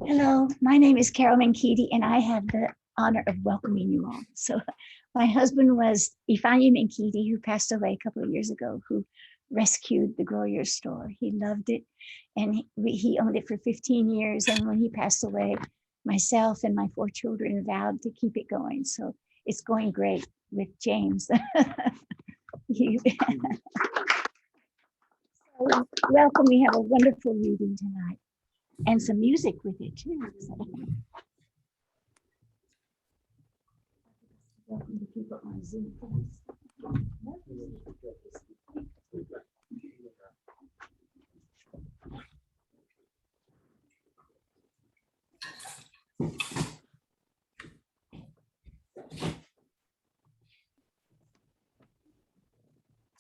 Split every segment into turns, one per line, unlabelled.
Hello, my name is Carol Mankiti, and I have the honor of welcoming you all. So my husband was Ifeanyi Mankiti, who passed away a couple of years ago, who rescued the Grolier store. He loved it, and he owned it for 15 years. And when he passed away, myself and my 4 children vowed to keep it going. So it's going great with James. So welcome, we have a wonderful reading tonight. And some music with it too. Welcome to people on Zoom.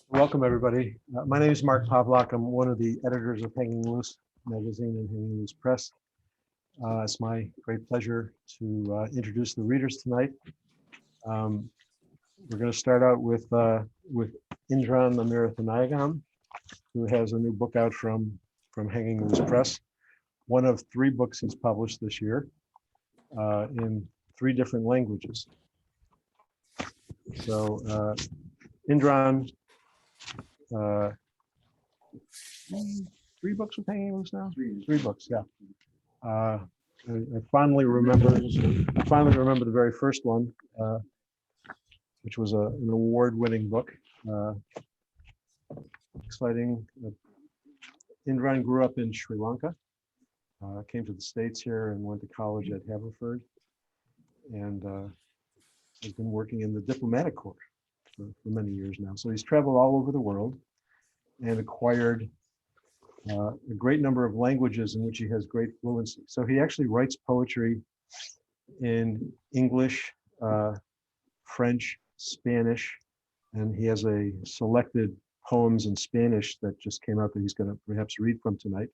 Welcome, everybody. My name is Mark Pavlak. I'm one of the editors of Hanging Loose magazine and Hanging Loose Press. It's my great pleasure to introduce the readers tonight. We're going to start out with Indran Amirthanayagam, who has a new book out from Hanging Loose Press. One of 3 books he's published this year in 3 different languages. So Indran, 3 books with Hanging Loose now? 3 books, yeah. I fondly remember the very first one, which was an award-winning book. Exciting. Indran grew up in Sri Lanka, came to the States here and went to college at Haverford, and has been working in the diplomatic corps for many years now. So he's traveled all over the world and acquired a great number of languages in which he has great fluency. So he actually writes poetry in English, French, Spanish, and he has a selected poems in Spanish that just came out that he's going to perhaps read from tonight.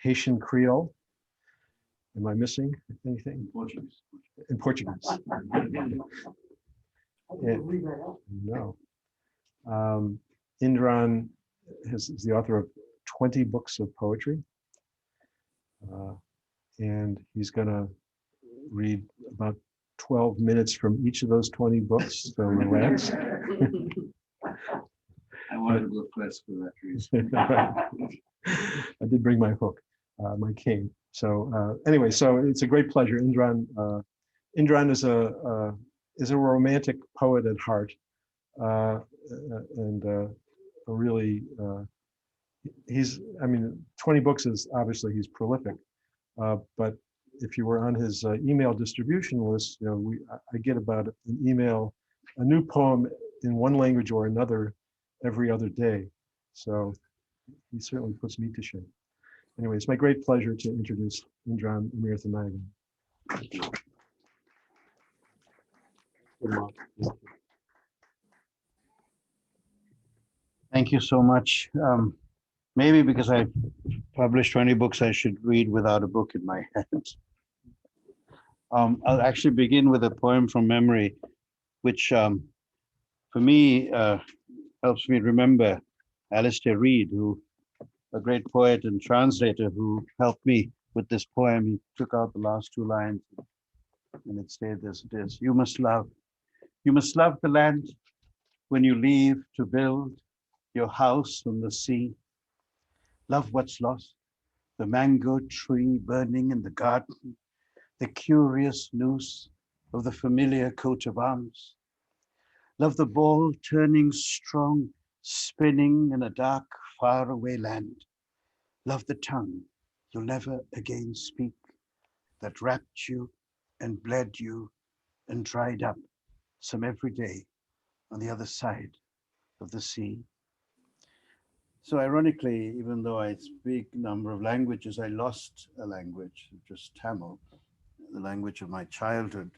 Haitian Creole. Am I missing anything?
Portuguese.
In Portuguese. No. Indran is the author of 20 books of poetry. And he's going to read about 12 minutes from each of those 20 books. So relax.
I wanted to go first for that reason.
I did bring my hook, my cane. So anyway, so it's a great pleasure. Indran is a romantic poet at heart, and really, I mean, 20 books is obviously he's prolific, but if you were on his email distribution list, you know, I get about an email, a new poem in one language or another every other day. So he certainly puts me to shame. Anyway, it's my great pleasure to introduce Indran Amirthanayagam.
Thank you so much. Maybe because I published 20 books, I should read without a book in my hands. I'll actually begin with a poem from memory, which for me helps me remember Alistair Reid, who a great poet and translator who helped me with this poem. He took out the last 2 lines and it stayed as it is. You must love the land when you leave to build your house on the sea. Love what's lost, the mango tree burning in the garden, the curious noose of the familiar coat of arms. Love the ball turning strong, spinning in a dark, faraway land. Love the tongue you'll never again speak, that wrapped you and bled you and dried up some every day on the other side of the sea. So ironically, even though I speak a number of languages, I lost a language, just Tamil, the language of my childhood.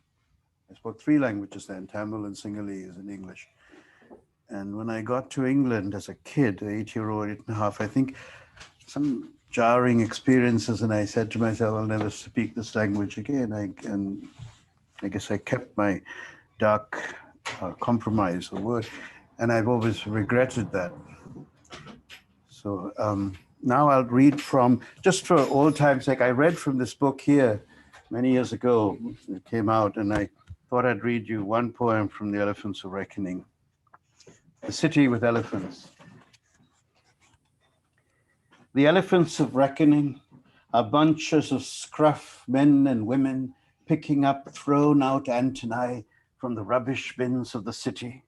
I spoke 3 languages then, Tamil and Sinhalese and English. And when I got to England as a kid, 8-year-old, 8.5, I think some jarring experiences, and I said to myself, I'll never speak this language again. And I guess I kept my dark compromise, the word, and I've always regretted that. So Now I'll read from, just for old time's sake, I read from this book here many years ago. It came out, and I thought I'd read you one poem from The Elephants of Reckoning. The City with Elephants. The elephants of reckoning are bunches of scruff men and women picking up thrown out antennae from the rubbish bins of the city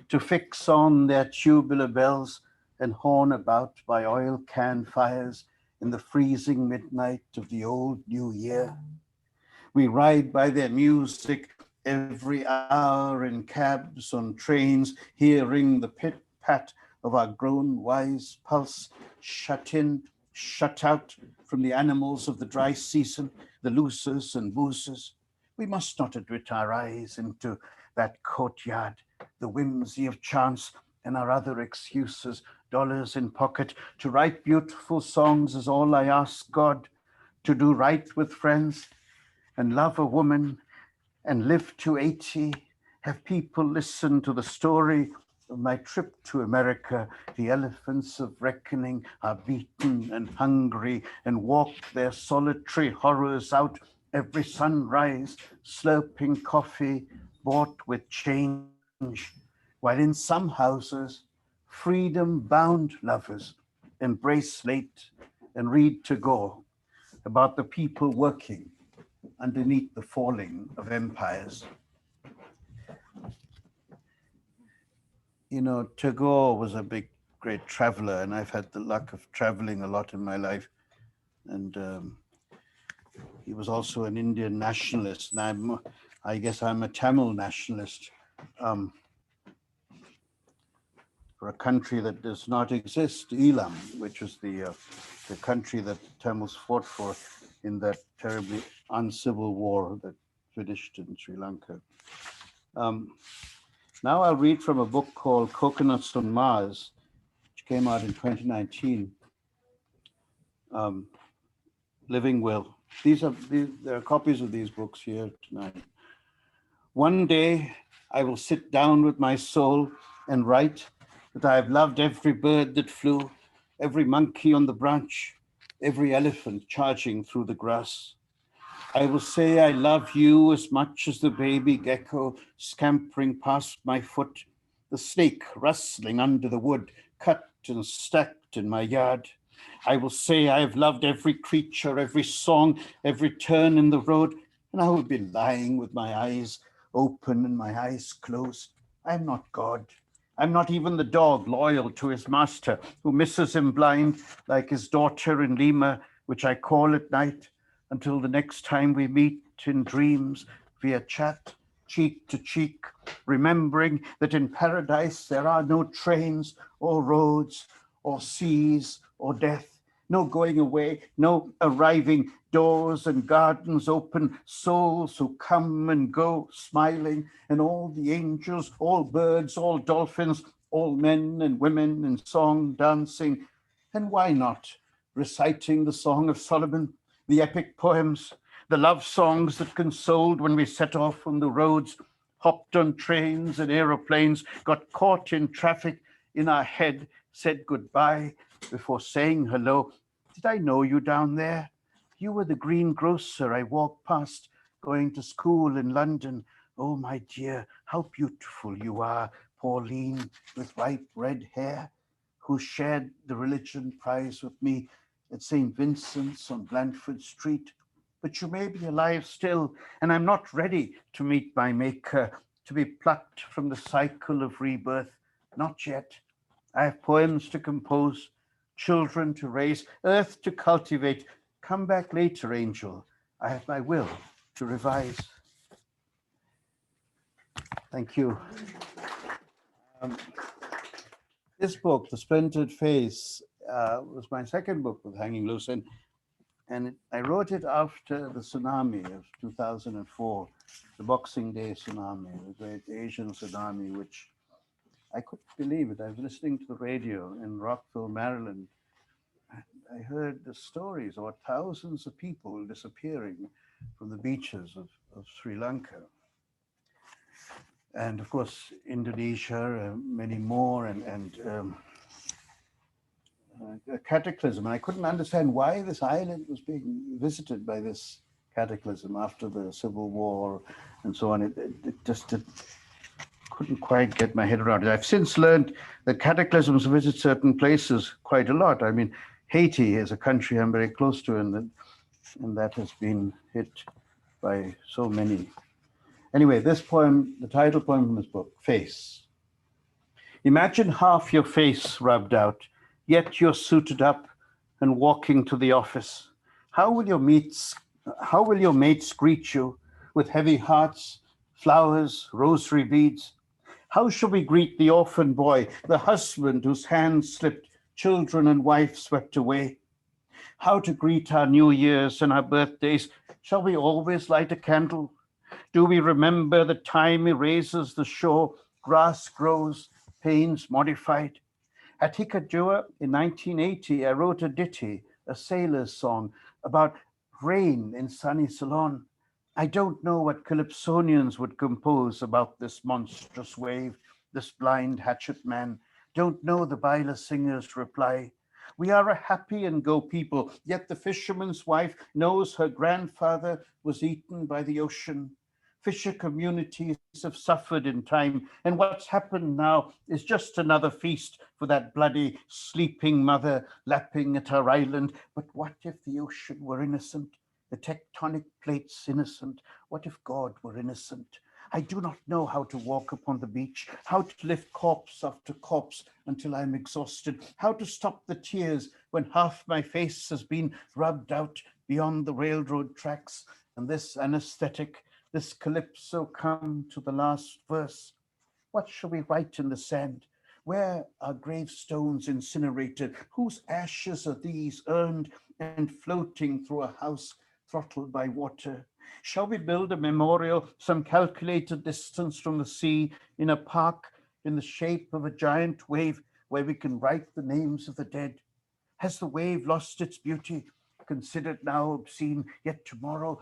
to fix on their tubular bells and horn about by oil can fires in the freezing midnight of the old new year. We ride by their music every hour in cabs, on trains, hearing the pit-pat of our grown wise pulse, shut in, shut out from the animals of the dry season, the loosers and boozers. We must not admit our eyes into that courtyard, the whimsy of chance and our other excuses, dollars in pocket. To write beautiful songs is all I ask God, to do right with friends and love a woman and live to 80, have people listen to the story of my trip to America. The elephants of reckoning are beaten and hungry and walk their solitary horrors out every sunrise, slurping coffee bought with change, while in some houses, freedom-bound lovers embrace late and read to go about the people working underneath the falling of empires. You know, Tagore was a great traveler, and I've had the luck of traveling a lot in my life. And he was also an Indian nationalist, and I guess I'm a Tamil nationalist for a country that does not exist, Elam, which was the country that Tamils fought for in that terribly uncivil war that finished in Sri Lanka. Now I'll read from a book called Coconuts on Mars, which came out in 2019. Living Will. There are copies of these books here tonight. One day I will sit down with my soul and write that I have loved every bird that flew, every monkey on the branch, every elephant charging through the grass. I will say I love you as much as the baby gecko scampering past my foot, the snake rustling under the wood, cut and stacked in my yard. I will say I have loved every creature, every song, every turn in the road, and I will be lying with my eyes open and my eyes closed. I am not God. I'm not even the dog loyal to his master who misses him blind like his daughter in Lima, which I call at night until the next time we meet in dreams via chat, cheek to cheek, remembering that in paradise there are no trains or roads or seas or death, no going away, no arriving, doors and gardens open, souls who come and go smiling, and all the angels, all birds, all dolphins, all men and women in song dancing. And why not reciting the Song of Solomon, the epic poems, the love songs that consoled when we set off on the roads, hopped on trains and aeroplanes, got caught in traffic, in our head, said goodbye before saying hello. Did I know you down there? You were the greengrocer I walked past going to school in London. Oh, my dear, how beautiful you are, Pauline, with ripe red hair, who shared the religion prize with me at St. Vincent's on Blandford Street. But you may be alive still, and I'm not ready to meet my maker, to be plucked from the cycle of rebirth. Not yet. I have poems to compose, children to raise, earth to cultivate. Come back later, angel. I have my will to revise. Thank you. This book, The Splendid Phase, was my second book with Hanging Loose, and I wrote it after the tsunami of 2004, the Boxing Day tsunami, the great Asian tsunami, which I couldn't believe it. I was listening to the radio in Rockville, Maryland. I heard the stories about thousands of people disappearing from the beaches of Sri Lanka. And of course, Indonesia, many more, and a cataclysm. And I couldn't understand why this island was being visited by this cataclysm after the Civil War and so on. It couldn't quite get my head around it. I've since learned that cataclysms visit certain places quite a lot. I mean, Haiti is a country I'm very close to, and that has been hit by so many. Anyway, this poem, the title poem from this book, Face. Imagine half your face rubbed out, yet you're suited up and walking to the office. How will your mates greet you with heavy hearts, flowers, rosary beads? How shall we greet the orphan boy, the husband whose hands slipped, children and wife swept away? How to greet our New Years and our birthdays? Shall we always light a candle? Do we remember the time erases the shore, grass grows, pains modified? At Hikajua in 1980, I wrote a ditty, a sailor's song, about rain in sunny Ceylon. I don't know what Calypsonians would compose about this monstrous wave, this blind hatchet man. Don't know the Baila singer's reply. We are a happy and go people, yet the fisherman's wife knows her grandfather was eaten by the ocean. Fisher communities have suffered in time, and what's happened now is just another feast for that bloody sleeping mother lapping at her island. But what if the ocean were innocent? The tectonic plates innocent? What if God were innocent? I do not know how to walk upon the beach, how to lift corpse after corpse until I'm exhausted, how to stop the tears when half my face has been rubbed out beyond the railroad tracks, and this anesthetic, this calypso come to the last verse. What shall we write in the sand? Where are gravestones incinerated? Whose ashes are these earned and floating through a house throttled by water? Shall we build a memorial some calculated distance from the sea in a park in the shape of a giant wave where we can write the names of the dead? Has the wave lost its beauty, considered now obscene? Yet tomorrow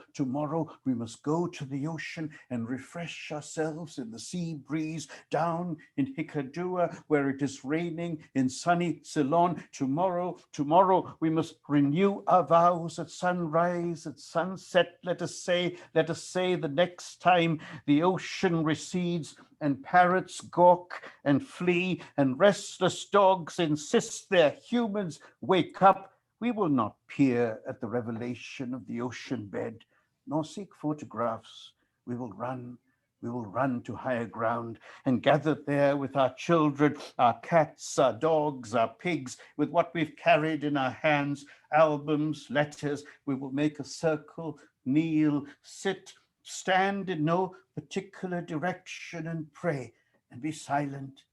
we must go to the ocean and refresh ourselves in the sea breeze down in Hikajua where it is raining in sunny Ceylon. Tomorrow we must renew our vows at sunrise, at sunset. Let us say the next time the ocean recedes and parrots gawk and flee and restless dogs insist their humans wake up, we will not peer at the revelation of the ocean bed, nor seek photographs. We will run to higher ground and gather there with our children, our cats, our dogs, our pigs, with what we've carried in our hands, albums, letters. We will make a circle, kneel, sit, stand in no particular direction and pray and be silent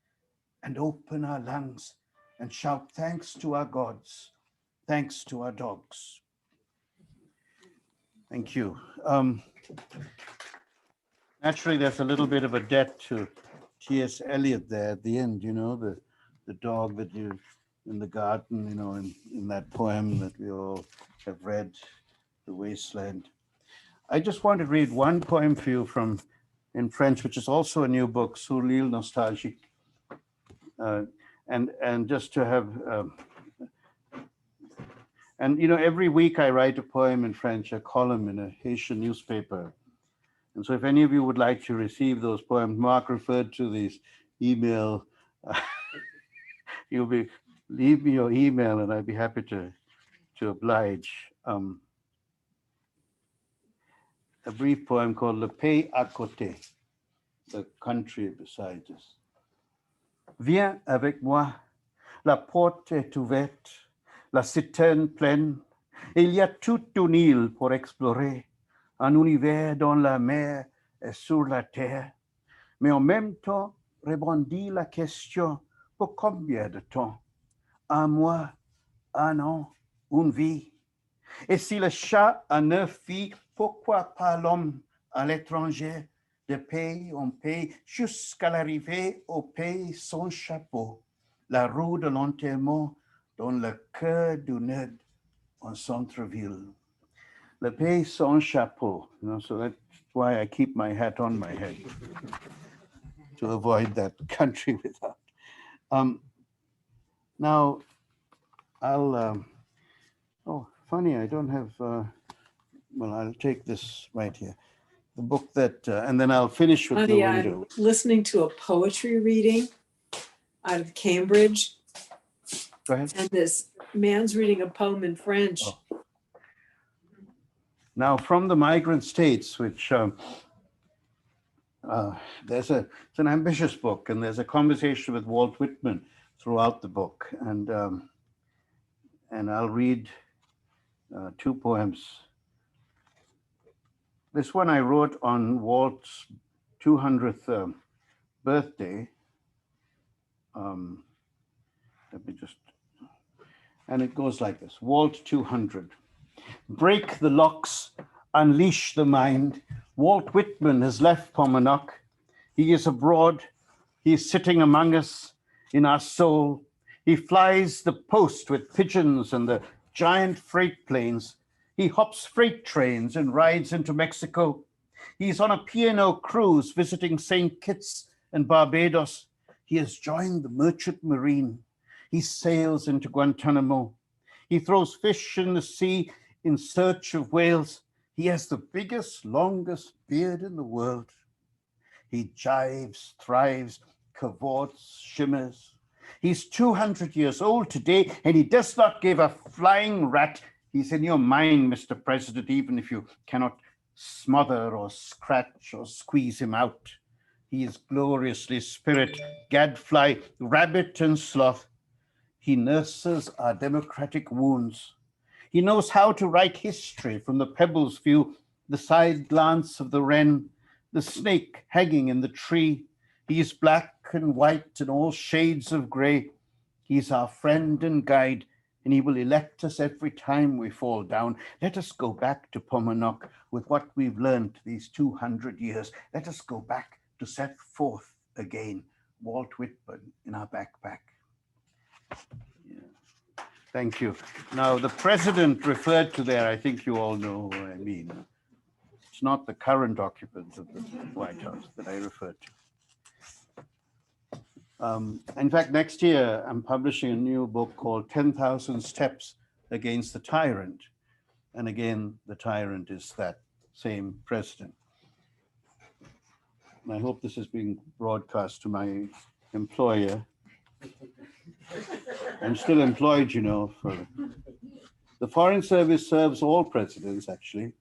and open our lungs and shout thanks to our gods. Thanks to our dogs. Thank you. Naturally, there's a little bit of a debt to T.S. Eliot there at the end, you know, the dog that you in the garden, you know, in that poem that we all have read, The Wasteland. I just want to read one poem for you in French, which is also a new book, Sur l'île nostalgique. And just to have and you know, every week I write a poem in French, a column in a Haitian newspaper. And so if any of you would like to receive those poems, Mark referred to these email, leave me your email and I'd be happy to oblige. A brief poem called Le Pays à côté, the country beside us. Viens avec moi, la porte est ouverte, la citerne pleine, et il y a toute une île pour explorer, un univers dans la mer et sur la terre. Mais en même temps, rebondit la question, pour combien de temps? Un mois, un an, une vie. Et si le chat a 9 vies, pourquoi pas l'homme à l'étranger, de pays en pays, jusqu'à l'arrivée au pays sans chapeau, la roue de l'enterrement dans le cœur du nœud en centre-ville. Le pays sans chapeau, you know, so that's why I keep my hat on my head, to avoid that country without. Now, Oh, funny, I don't have, well, I'll take this right here. The book that, and then I'll finish with the
Honey,
window.
I'm listening to a poetry reading out of Cambridge,
Go ahead.
and this man's reading a poem in French.
Oh. Now, from the Migrant States, which it's an ambitious book, and there's a conversation with Walt Whitman throughout the book, and I'll read two poems. This one I wrote on Walt's 200th birthday. Let me just, and it goes like this: Walt 200. Break the locks, unleash the mind. Walt Whitman has left Pomanock. He is abroad. He is sitting among us in our soul. He flies the post with pigeons and the giant freight planes. He hops freight trains and rides into Mexico. He's on a P&O cruise visiting St. Kitts and Barbados. He has joined the merchant marine. He sails into Guantanamo. He throws fish in the sea in search of whales. He has the biggest, longest beard in the world. He jives, thrives, cavorts, shimmers. He's 200 years old today, and he does not give a flying rat. He's in your mind, Mr. President, even if you cannot smother or scratch or squeeze him out. He is gloriously spirit, gadfly, rabbit, and sloth. He nurses our democratic wounds. He knows how to write history from the pebble's view, the side glance of the wren, the snake hanging in the tree. He is black and white and all shades of gray. He's our friend and guide, and he will elect us every time we fall down. Let us go back to Pomanock with what we've learned these 200 years. Let us go back to set forth again Walt Whitman in our backpack. Yeah. Thank you. Now, the president referred to there, I think you all know what I mean. It's not the current occupants of the White House that I referred to. In fact, next year, I'm publishing a new book called 10,000 Steps Against the Tyrant. And again, the tyrant is that same president. And I hope this is being broadcast to my employer. I'm still employed, you know. The Foreign Service serves all presidents, actually.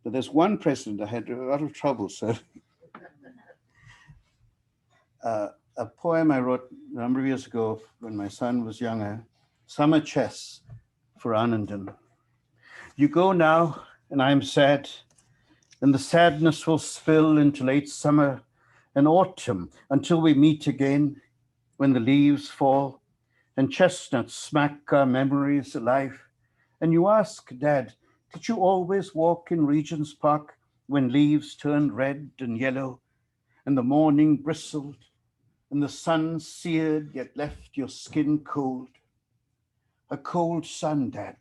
But there's one president I had a lot of trouble serving. A poem I wrote a number of years ago when my son was younger, Summer Chess for Anandan. You go now, and I'm sad, and the sadness will spill into late summer and autumn until we meet again when the leaves fall and chestnuts smack our memories alive. And you ask, Dad, did you always walk in Regent's Park when leaves turned red and yellow and the morning bristled and the sun seared yet left your skin cold? A cold sun, Dad.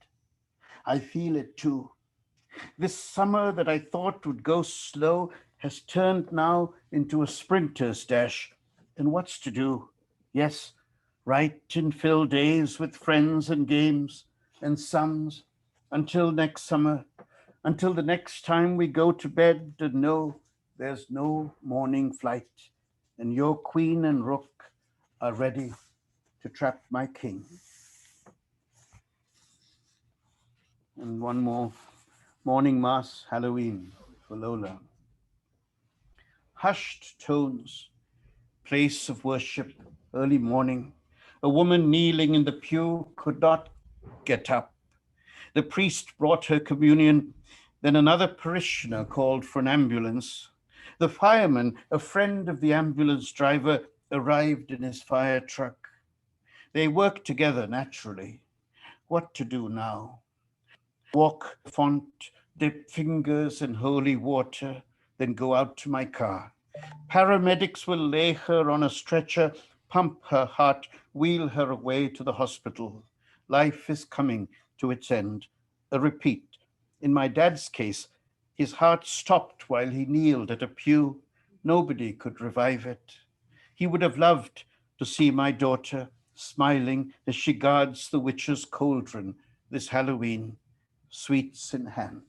I feel it too. This summer that I thought would go slow has turned now into a sprinter's dash. And what's to do? Yes, write and fill days with friends and games and sums until next summer, until the next time we go to bed and know there's no morning flight and your queen and rook are ready to trap my king. And one more, morning mass, Halloween for Lola. Hushed tones, place of worship, early morning. A woman kneeling in the pew could not get up. The priest brought her communion. Then another parishioner called for an ambulance. The fireman, a friend of the ambulance driver, arrived in his fire truck. They worked together naturally. What to do now? Walk, font, dip fingers in holy water, then go out to my car. Paramedics will lay her on a stretcher, pump her heart, wheel her away to the hospital. Life is coming to its end. A repeat. In my dad's case, his heart stopped while he kneeled at a pew. Nobody could revive it. He would have loved to see my daughter smiling as she guards the witch's cauldron this Halloween, sweets in hand.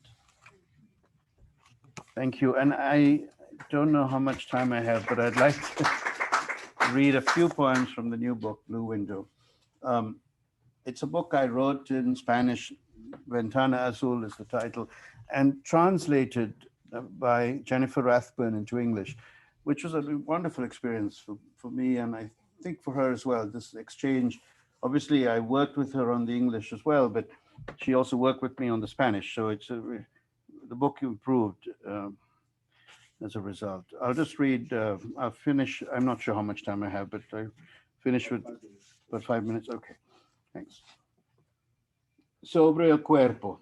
Thank you. And I don't know how much time I have, but I'd like to read a few poems from the new book, Blue Window. It's a book I wrote in Spanish. Ventana Azul is the title, and translated by Jennifer Rathburn into English, which was a wonderful experience for me, and I think for her as well, this exchange. Obviously, I worked with her on the English as well, but she also worked with me on the Spanish, so it's the book improved as a result. I'll just read, I'll finish, I'm not sure how much time I have, but I finish with about 5 minutes. Okay, thanks. Sobre el cuerpo.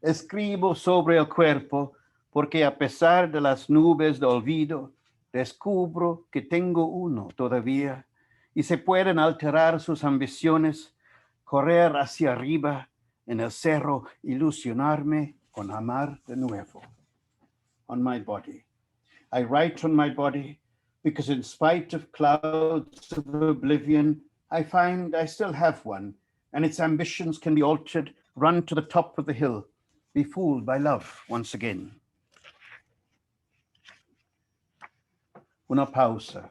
Escribo sobre el cuerpo porque a pesar de las nubes de olvido, descubro que tengo uno todavía y se pueden alterar sus ambiciones, correr hacia arriba en el cerro, ilusionarme con amar de nuevo. On my body. I write on my body because in spite of clouds of oblivion, I find I still have one, and its ambitions can be altered, run to the top of the hill, be fooled by love once again. Una pausa.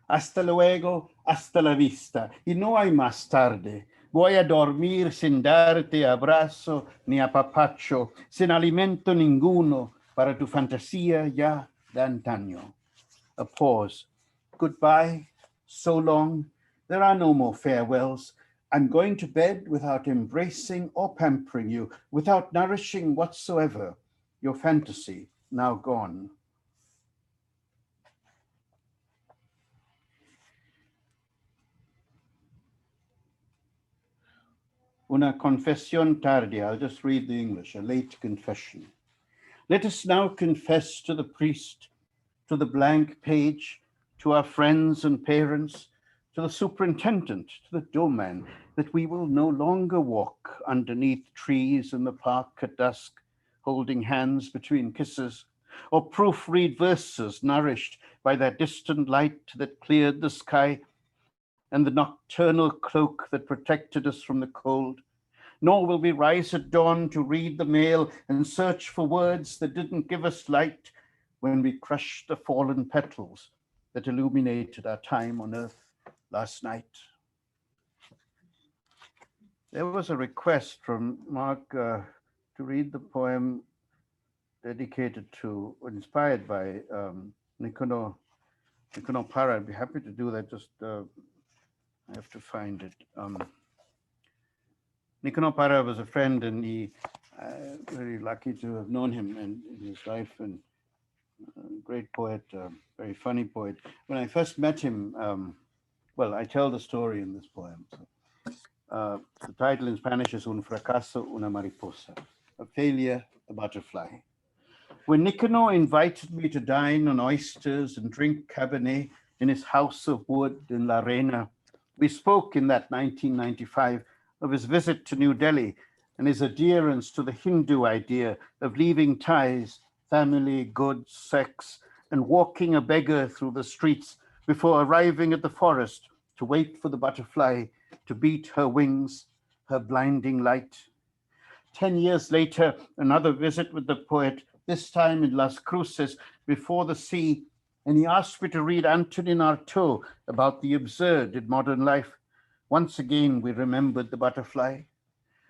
Hasta luego, hasta la vista, y no hay más tarde. Voy a dormir sin darte abrazo ni apapacho, sin alimento ninguno para tu fantasía ya de antaño. A pause. Goodbye, so long. There are no more farewells. I'm going to bed without embracing or pampering you, without nourishing whatsoever. Your fantasy now gone. Una confesión tardía. I'll just read the English, a late confession. Let us now confess to the priest, to the blank page, to our friends and parents, to the superintendent, to the doorman, that we will no longer walk underneath trees in the park at dusk, holding hands between kisses, or proofread verses nourished by that distant light that cleared the sky and the nocturnal cloak that protected us from the cold. Nor will we rise at dawn to read the mail and search for words that didn't give us light when we crushed the fallen petals that illuminated our time on earth last night. There was a request from Mark to read the poem dedicated to, inspired by Nicanor Parra. I'd be happy to do that, just I have to find it. Nicanor Parra was a friend, and he very lucky to have known him in his life, and great poet, very funny poet. When I first met him, well, I tell the story in this poem. So, the title in Spanish is Un fracaso, una mariposa, a failure, a butterfly. When Nicanor invited me to dine on oysters and drink Cabernet in his house of wood in La Reina, we spoke in that 1995 of his visit to New Delhi and his adherence to the Hindu idea of leaving ties, family, goods, sex, and walking a beggar through the streets before arriving at the forest to wait for the butterfly to beat her wings, her blinding light. 10 years later, another visit with the poet, this time in Las Cruces, before the sea, and he asked me to read Antonin Artaud about the absurd in modern life. Once again, we remembered the butterfly.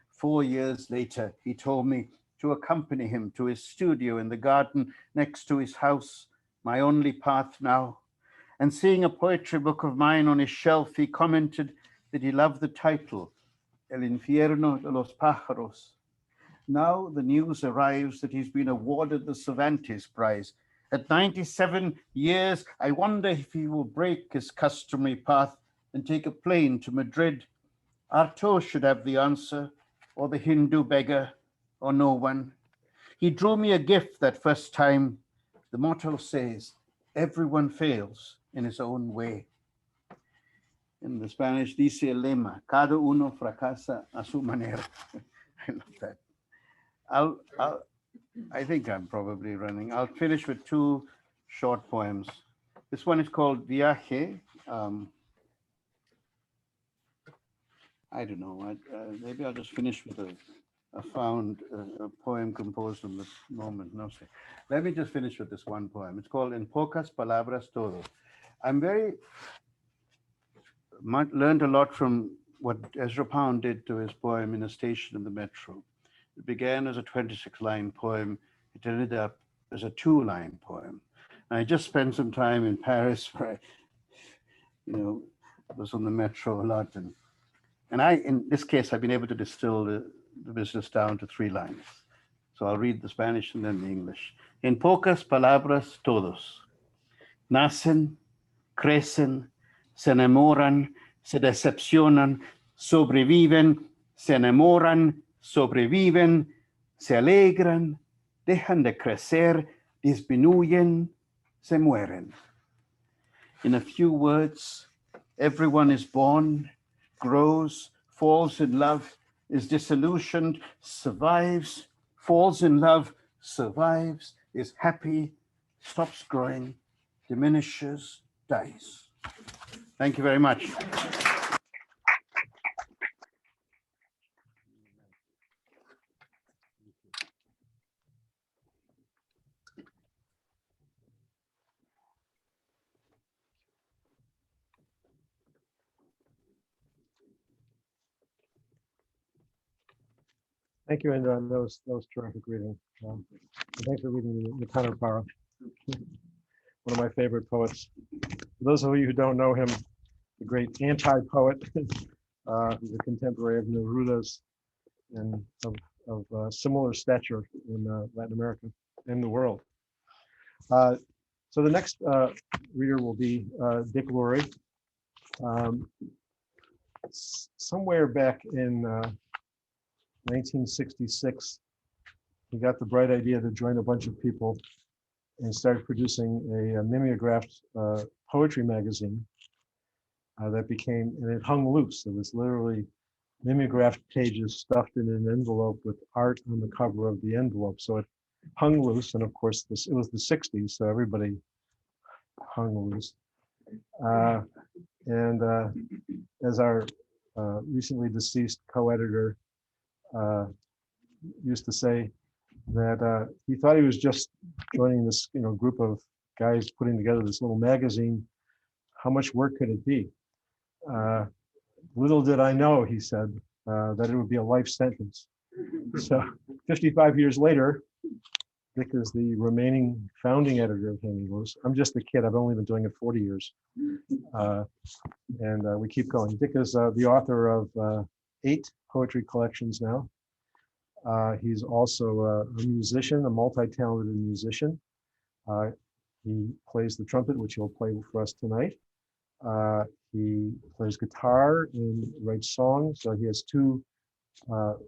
4 years later, he told me to accompany him to his studio in the garden next to his house, my only path now. And seeing a poetry book of mine on his shelf, he commented that he loved the title, El Infierno de los Pájaros. Now the news arrives that he's been awarded the Cervantes Prize. At 97 years, I wonder if he will break his customary path and take a plane to Madrid. Artaud should have the answer, or the Hindu beggar, or no one. He drew me a gift that first time. The motto says, everyone fails in his own way. In the Spanish, dice el lema, cada uno fracasa a su manera. I love that. I think I'm probably running. I'll finish with two short poems. This one is called Viaje. I don't know. Maybe I'll just finish with a found a poem composed on the moment. No, say. Let me just finish with this one poem. It's called En Pocas Palabras Todo. I'm very learned a lot from what Ezra Pound did to his poem In a Station in the Metro. It began as a 26-line poem. It ended up as a 2-line poem. And I just spent some time in Paris where I, was on the metro a lot. And in this case, I've been able to distill the business down to 3 lines. So I'll read the Spanish and then the English. En pocas palabras, todos. Nacen, crecen, se enamoran, se decepcionan, sobreviven, se enamoran, sobreviven, se alegran, dejan de crecer, disminuyen, se mueren. In a few words, everyone is born, grows, falls in love, is disillusioned, survives, falls in love, survives, is happy, stops growing, diminishes, dies. Thank you very much.
Thank you, Indran. That was terrific reading. And thanks for reading the Ventana Azul, one of my favorite poets. For those of you who don't know him, the great anti-poet, who's a contemporary of Neruda's and of similar stature in Latin America and the world. So the next reader will be Dick Lourie. Somewhere back in 1966, he got the bright idea to join a bunch of people and started producing a mimeographed poetry magazine that became, and it hung loose. It was literally mimeographed pages stuffed in an envelope with art on the cover of the envelope. So it hung loose, and of course, it was the 60s, so everybody hung loose. As our recently deceased co-editor used to say, that he thought he was just joining this, group of guys putting together this little magazine. How much work could it be? Little did I know, he said, that it would be a life sentence. So 55 years later, Dick is the remaining founding editor of Hanging Loose. I'm just a kid. I've only been doing it 40 years. And we keep going. Dick is the author of 8 poetry collections now. He's also a musician, a multi-talented musician. He plays the trumpet, which he'll play for us tonight. He plays guitar and writes songs. He has 2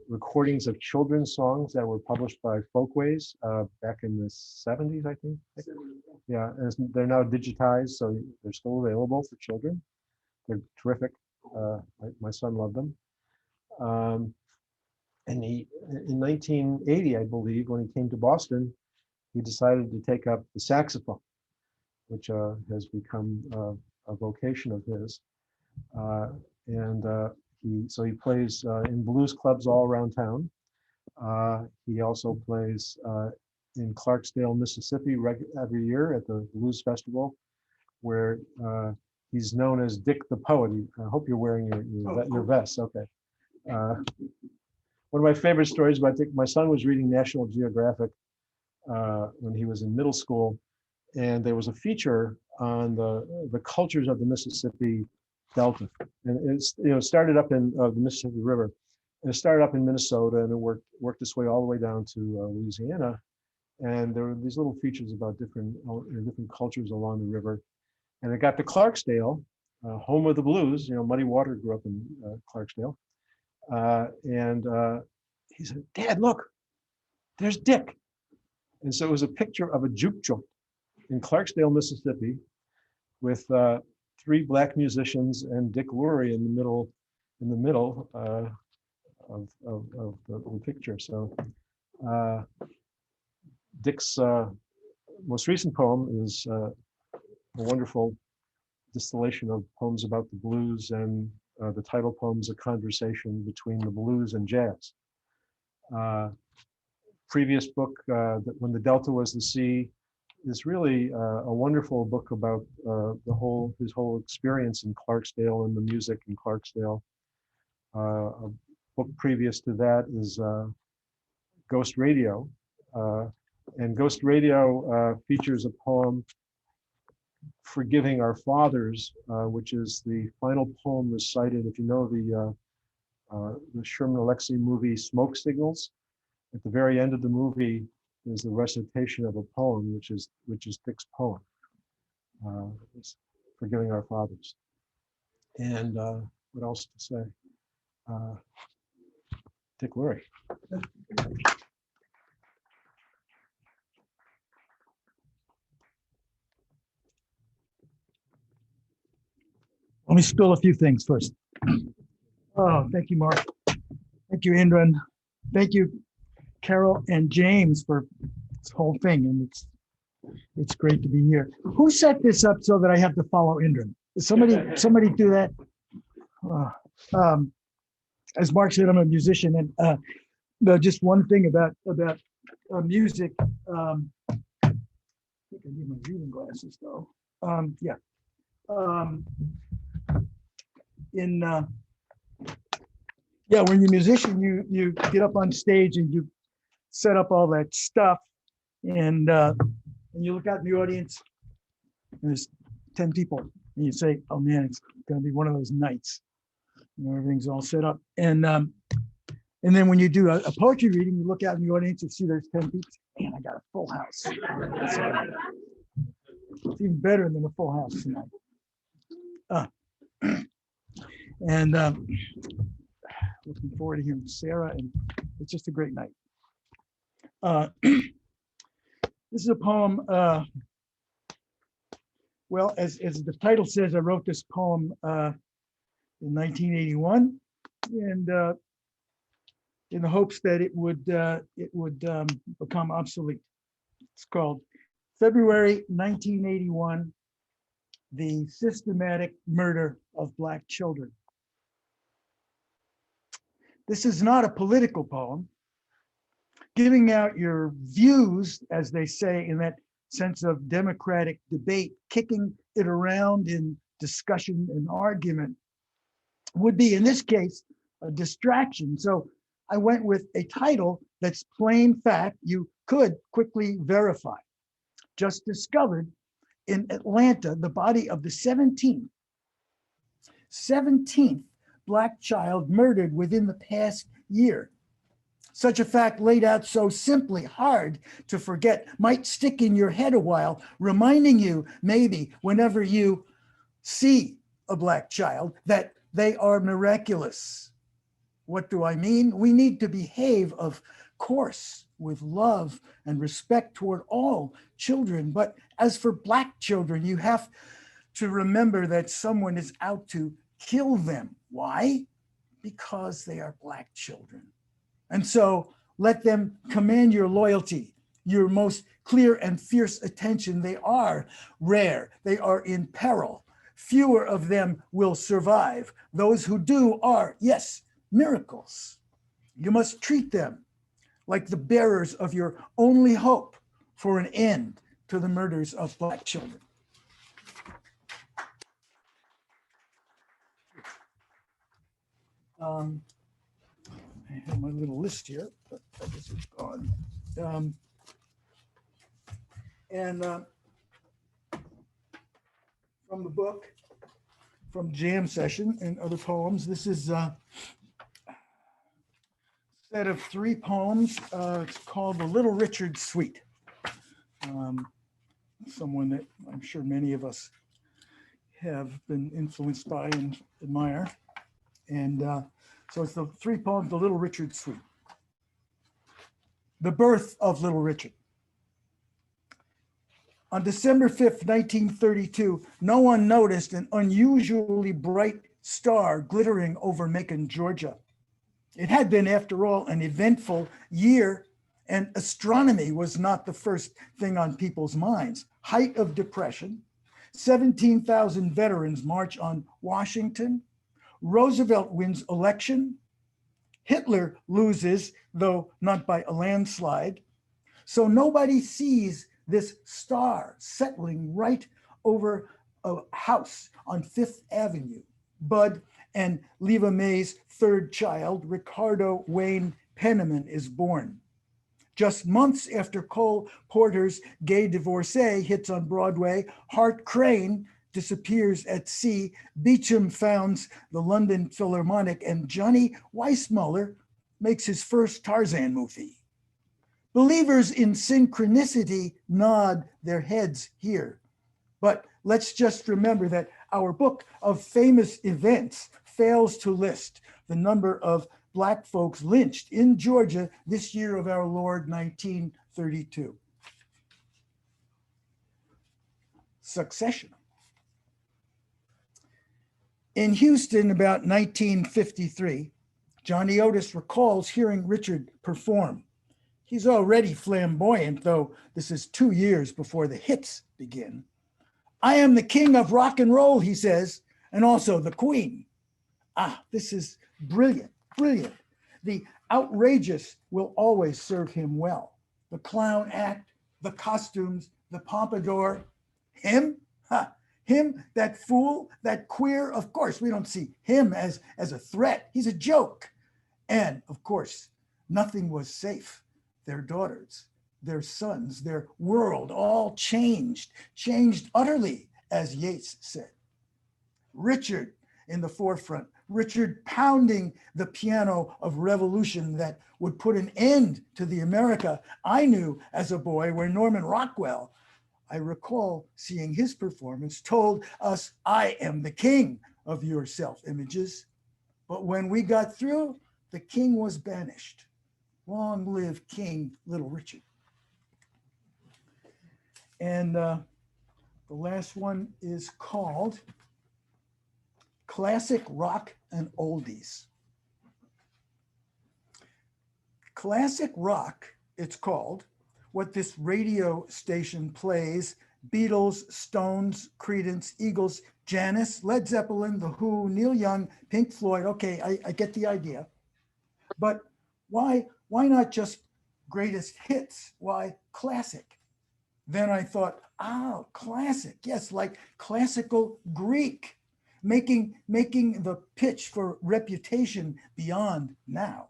recordings of children's songs that were published by Folkways back in the 70s, I think. Yeah, and they're now digitized, so they're still available for children. They're terrific. My son loved them. And he, in 1980, I believe, when he came to Boston, he decided to take up the saxophone, which has become a vocation of his. So he plays in blues clubs all around town. He also plays in Clarksdale, Mississippi, every year at the Blues Festival, where he's known as Dick the Poet. I hope you're wearing your vest. Okay. One of my favorite stories about Dick, my son was reading National Geographic when he was in middle school, and there was a feature on the cultures of the Mississippi Delta. And it's, started up in the Mississippi River. And it started up in Minnesota, and it worked its way all the way down to Louisiana. And there were these little features about different cultures along the river. And it got to Clarksdale, home of the blues. Muddy Water grew up in Clarksdale. He said, "Dad, look, there's Dick." And so it was a picture of a juke joint in Clarksdale, Mississippi, with 3 black musicians and Dick Lourie in the middle of the picture. So Dick's most recent poem is a wonderful distillation of poems about the blues and The title poem is a conversation between the blues and jazz. Previous book, When the Delta Was the Sea, is really a wonderful book about his whole experience in Clarksdale and the music in Clarksdale. A book previous to that is Ghost Radio. And Ghost Radio features a poem, Forgiving Our Fathers, which is the final poem recited. If you know the Sherman Alexie movie Smoke Signals, at the very end of the movie is the recitation of a poem, which is Dick's poem, Forgiving Our Fathers. And what else to say? Dick Lourie.
Let me spill a few things first. Oh, thank you, Mark. Thank you, Indran. Thank you, Carol and James, for this whole thing. And it's great to be here. Who set this up so that I have to follow Indran? Did somebody do that? As Mark said, I'm a musician, and just one thing about music. I think I need my reading glasses though. Yeah. When you're a musician, you get up on stage and you set up all that stuff, and you look out in the audience, and there's 10 people, and you say, "Oh man, it's gonna be one of those nights." You know, everything's all set up, and then when you do a poetry reading, you look out in the audience and see there's 10 people. Man, I got a full house. It's even better than a full house tonight. And looking forward to hearing Sarah, and it's just a great night. This is a poem. Well, as the title says, I wrote this poem in 1981, and in the hopes that it would become obsolete. It's called February 1981, The Systematic Murder of Black Children. This is not a political poem, giving out your views, as they say, in that sense of democratic debate, kicking it around in discussion and argument, would be, in this case, a distraction. So I went with a title that's plain fact you could quickly verify. Just discovered in Atlanta the body of the 17th Black child murdered within the past year. Such a fact laid out so simply, hard to forget, might stick in your head a while, reminding you maybe whenever you see a Black child that they are miraculous. What do I mean? We need to behave, of course, with love and respect toward all children. But as for Black children, you have to remember that someone is out to kill them. Why? Because they are Black children. And so let them command your loyalty, your most clear and fierce attention. They are rare. They are in peril. Fewer of them will survive. Those who do are, yes, miracles. You must treat them like the bearers of your only hope for an end to the murders of Black children. I have my little list here, but I guess it's gone. From the book, from Jam Session and Other Poems, this is a set of 3 poems. It's called The Little Richard Suite. Someone that I'm sure many of us have been influenced by and admire. And so it's the 3 poems, The Little Richard Suite. The birth of Little Richard. On December 5th, 1932, no one noticed an unusually bright star glittering over Macon, Georgia. It had been, after all, an eventful year, and astronomy was not the first thing on people's minds. Height of Depression, 17,000 veterans march on Washington. Roosevelt wins election. Hitler loses, though not by a landslide. So nobody sees this star settling right over a house on Fifth Avenue. Bud and Leva Mae's third child, Ricardo Wayne Penniman, is born. Just months after Cole Porter's Gay Divorcee hits on Broadway, Hart Crane disappears at sea, Beecham founds the London Philharmonic, and Johnny Weissmuller makes his first Tarzan movie. Believers in synchronicity nod their heads here. But let's just remember that our book of famous events fails to list the number of Black folks lynched in Georgia this year of our Lord, 1932. Succession. In Houston, about 1953, Johnny Otis recalls hearing Richard perform. He's already flamboyant, though this is 2 years before the hits begin. I am the king of rock and roll, he says, and also the queen. This is brilliant, brilliant. The outrageous will always serve him well. The clown act, the costumes, the pompadour, him, him, that fool, that queer. Of course, we don't see him as a threat. He's a joke. And of course, nothing was safe. Their daughters, their sons, their world all changed utterly, as Yeats said. Richard in the forefront, Richard pounding the piano of revolution that would put an end to the America I knew as a boy, where Norman Rockwell, I recall seeing his performance, told us, I am the king of your self-images. But when we got through, the king was banished. Long live King Little Richard. And the last one is called Classic Rock and Oldies. Classic rock, it's called, what this radio station plays: Beatles, Stones, Creedence, Eagles, Janis, Led Zeppelin, The Who, Neil Young, Pink Floyd. Okay, I get the idea. But why not just greatest hits? Why classic? Then I thought, classic, yes, like classical Greek, making the pitch for reputation beyond now.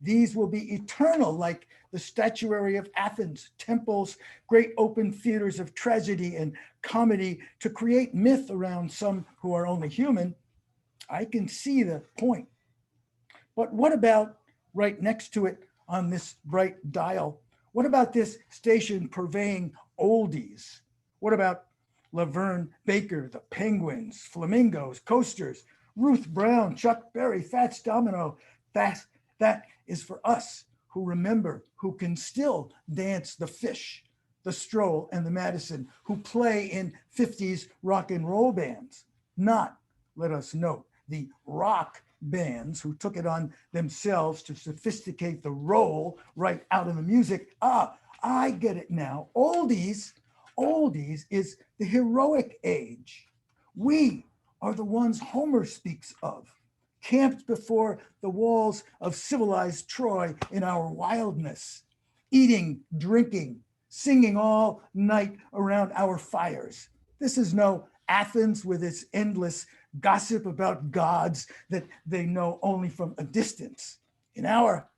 These will be eternal, like the statuary of Athens, temples, great open theaters of tragedy and comedy to create myth around some who are only human. I can see the point. But what about right next to it on this bright dial? What about this station purveying oldies? What about Laverne Baker, the Penguins, Flamingos, Coasters, Ruth Brown, Chuck Berry, Fats Domino? That is for us who remember, who can still dance the Fish, the Stroll, and the Madison, who play in 50s rock and roll bands. Not, let us note, the rock bands who took it on themselves to sophisticate the roll right out of the music. I get it now. Oldies is the heroic age. We are the ones Homer speaks of, camped before the walls of civilized Troy in our wildness, eating, drinking, singing all night around our fires. This is no Athens with its endless gossip about gods that they know only from a distance. In our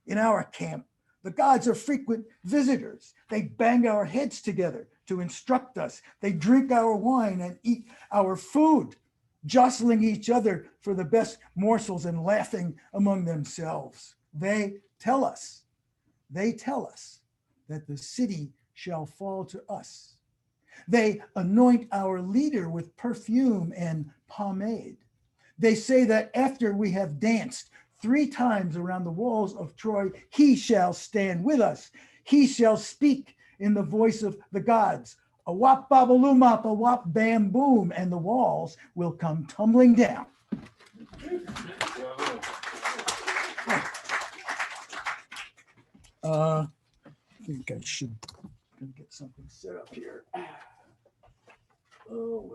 camp, the gods are frequent visitors. They bang our heads together to instruct us. They drink our wine and eat our food, jostling each other for the best morsels and laughing among themselves. They tell us that the city shall fall to us. They anoint our leader with perfume and pomade. They say that after we have danced 3 times around the walls of Troy, he shall stand with us. He shall speak in the voice of the gods. A wop babaloo a wop bam boom, and the walls will come tumbling down. I think I should get something set up here. Oh,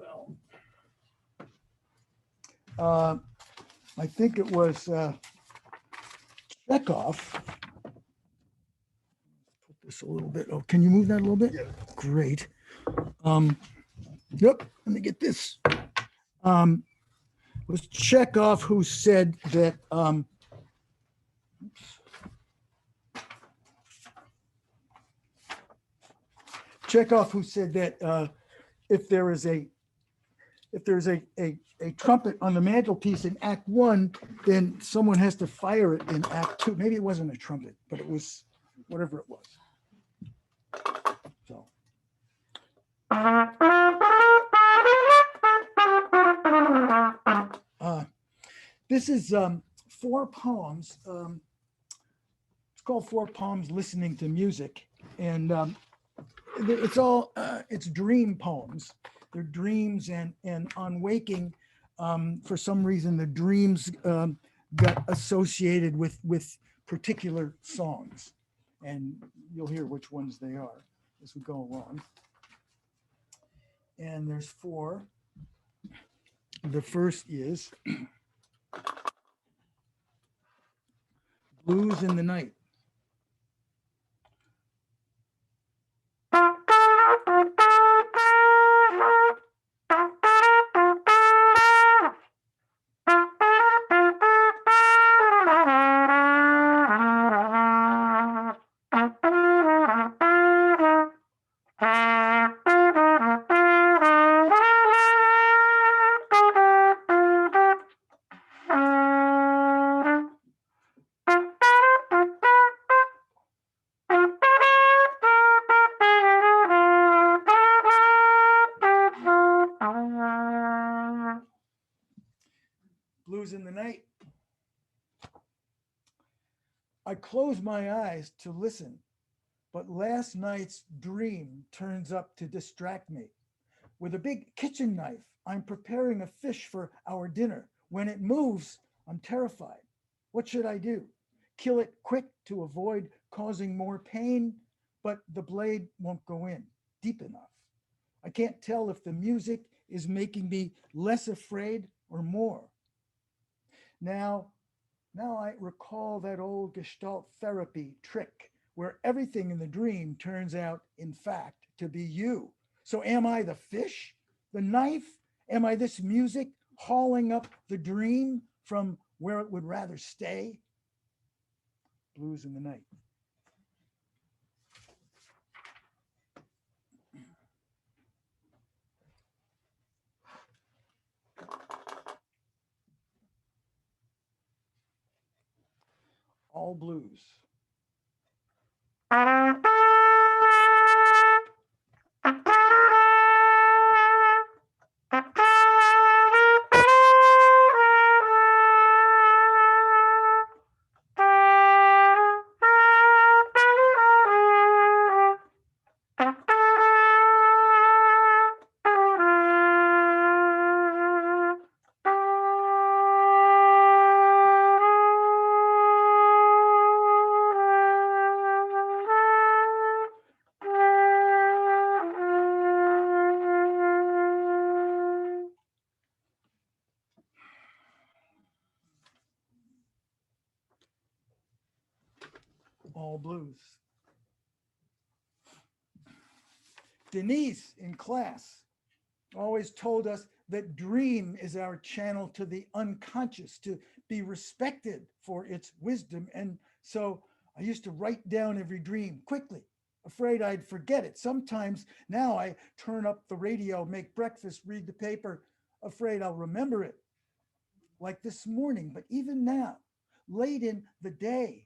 well. I think it was Chekhov. Put this a little bit. Oh, can you move that a little bit? Yeah. Great. Yep. Let me get this. It was Chekhov who said that. Chekhov who said that if there's a trumpet on the mantelpiece in Act 1, then someone has to fire it in Act 2. Maybe it wasn't a trumpet, but it was whatever it was. So. This is 4 poems. It's called 4 Poems Listening to Music. And it's dream poems. They're dreams, and on waking, for some reason, the dreams got associated with particular songs. And you'll hear which ones they are as we go along. And there's 4. The first is Blues in the Night. Blues in the Night. I close my eyes to listen, but last night's dream turns up to distract me. With a big kitchen knife, I'm preparing a fish for our dinner. When it moves, I'm terrified. What should I do? Kill it quick to avoid causing more pain, but the blade won't go in deep enough. I can't tell if the music is making me less afraid or more. Now I recall that old Gestalt therapy trick where everything in the dream turns out, in fact, to be you. So am I the fish, the knife? Am I this music hauling up the dream from where it would rather stay? Blues in the Night. All blues. All blues. Denise in class always told us that dream is our channel to the unconscious, to be respected for its wisdom. And so I used to write down every dream quickly, afraid I'd forget it. Sometimes now I turn up the radio, make breakfast, read the paper, afraid I'll remember it. Like this morning, but even now, late in the day,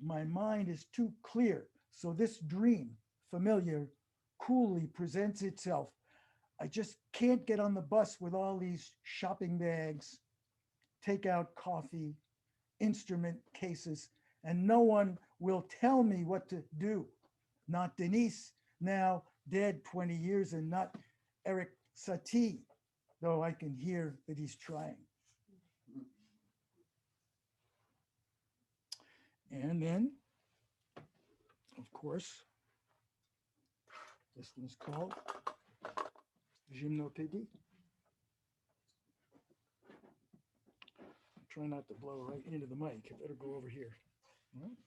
my mind is too clear. So this dream, familiar, coolly presents itself. I just can't get on the bus with all these shopping bags, take out coffee, instrument cases, and no one will tell me what to do. Not Denise, now dead 20 years, and not Eric Satie, though I can hear that he's trying. And then, of course, this one's called Gymnopédie. try not to blow right into the mic. I better go over here. All right.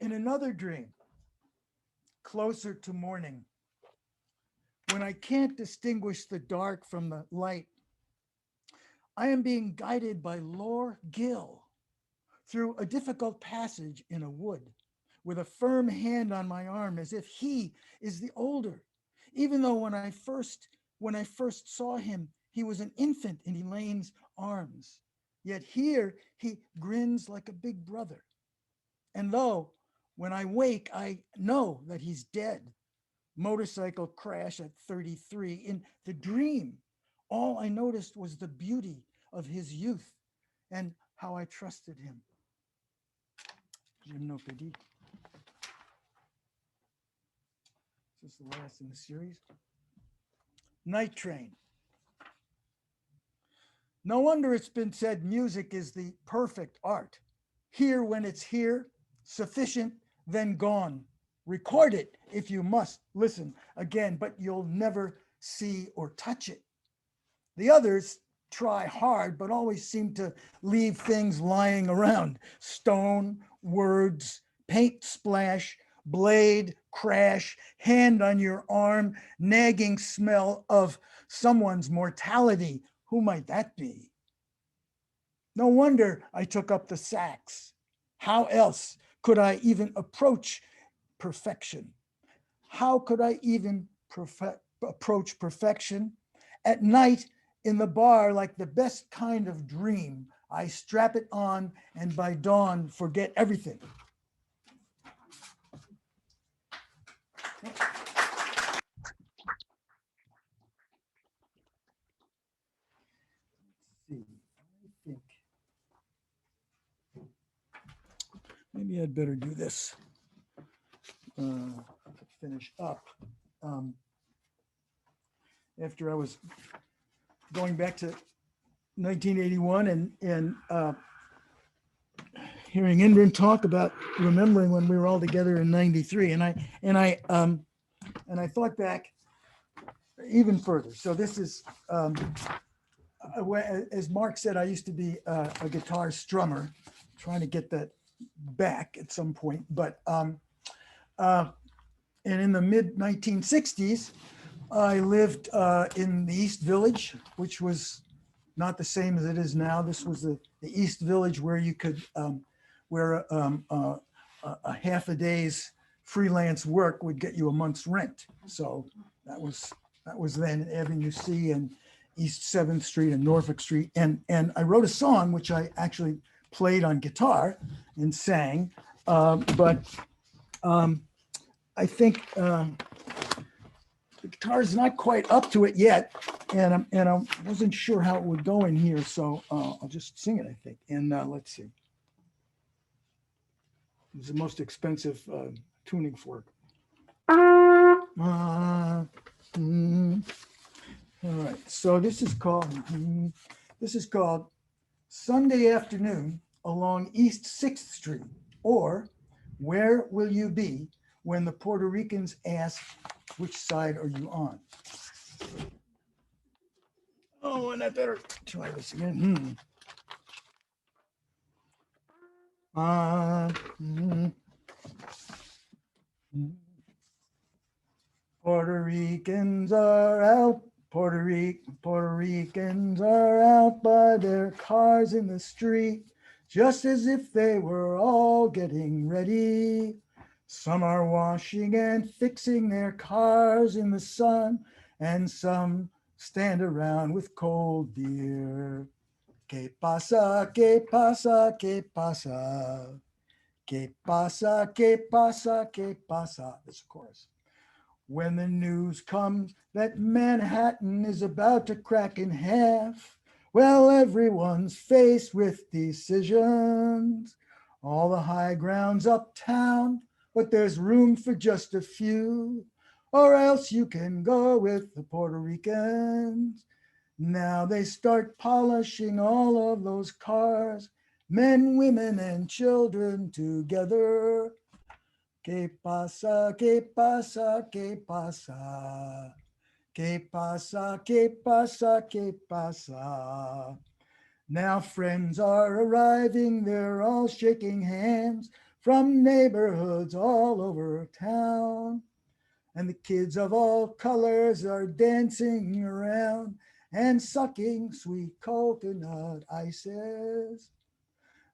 In another dream, closer to morning, when I can't distinguish the dark from the light, I am being guided by Lore Gill through a difficult passage in a wood with a firm hand on my arm as if he is the older, even though when I first saw him, he was an infant in Elaine's arms. Yet here he grins like a big brother. And though when I wake, I know that he's dead. Motorcycle crash at 33. In the dream, all I noticed was the beauty of his youth and how I trusted him. Gymnopédie. This is the last in the series. Night Train. No wonder it's been said music is the perfect art. Here when it's here, sufficient, then gone. Record it if you must listen again, but you'll never see or touch it. The others try hard, but always seem to leave things lying around. Stone, words, paint splash, blade, crash, hand on your arm, nagging smell of someone's mortality. Who might that be? No wonder I took up the sax. How else could I even approach perfection? How could I even approach perfection? At night in the bar, like the best kind of dream, I strap it on and by dawn forget everything. Let's see, I think maybe I'd better do this. Finish up. After I was going back to 1981 and hearing Indran talk about remembering when we were all together in '93, and I thought back even further. So this is, as Mark said, I used to be a guitar strummer, trying to get that back at some point, but and in the mid 1960s, I lived in the East Village, which was not the same as it is now. This was the East Village where you could, where a half a day's freelance work would get you a month's rent. So that was then Avenue C and East 7th Street and Norfolk Street. And I wrote a song, which I actually played on guitar and sang, but I think the guitar is not quite up to it yet, and I wasn't sure how it would go in here, so I'll just sing it, I think. And let's see. It's the most expensive tuning fork. All right, so this is called Sunday Afternoon Along East 6th Street, or Where Will You Be When the Puerto Ricans Ask, Which Side Are You On? Oh, and I better try this again. Puerto Ricans are out. Puerto Ricans are out by their cars in the street, just as if they were all getting ready. Some are washing and fixing their cars in the sun, and some stand around with cold beer. Que pasa, que pasa, que pasa. Que pasa, que pasa, que pasa. This chorus. When the news comes that Manhattan is about to crack in half, well, everyone's faced with decisions. All the high grounds uptown, but there's room for just a few, or else you can go with the Puerto Ricans. Now they start polishing all of those cars, men, women, and children together. Que pasa, que pasa, que pasa. Que pasa, que pasa, que pasa. Now friends are arriving, they're all shaking hands from neighborhoods all over town. And the kids of all colors are dancing around and sucking sweet coconut ices.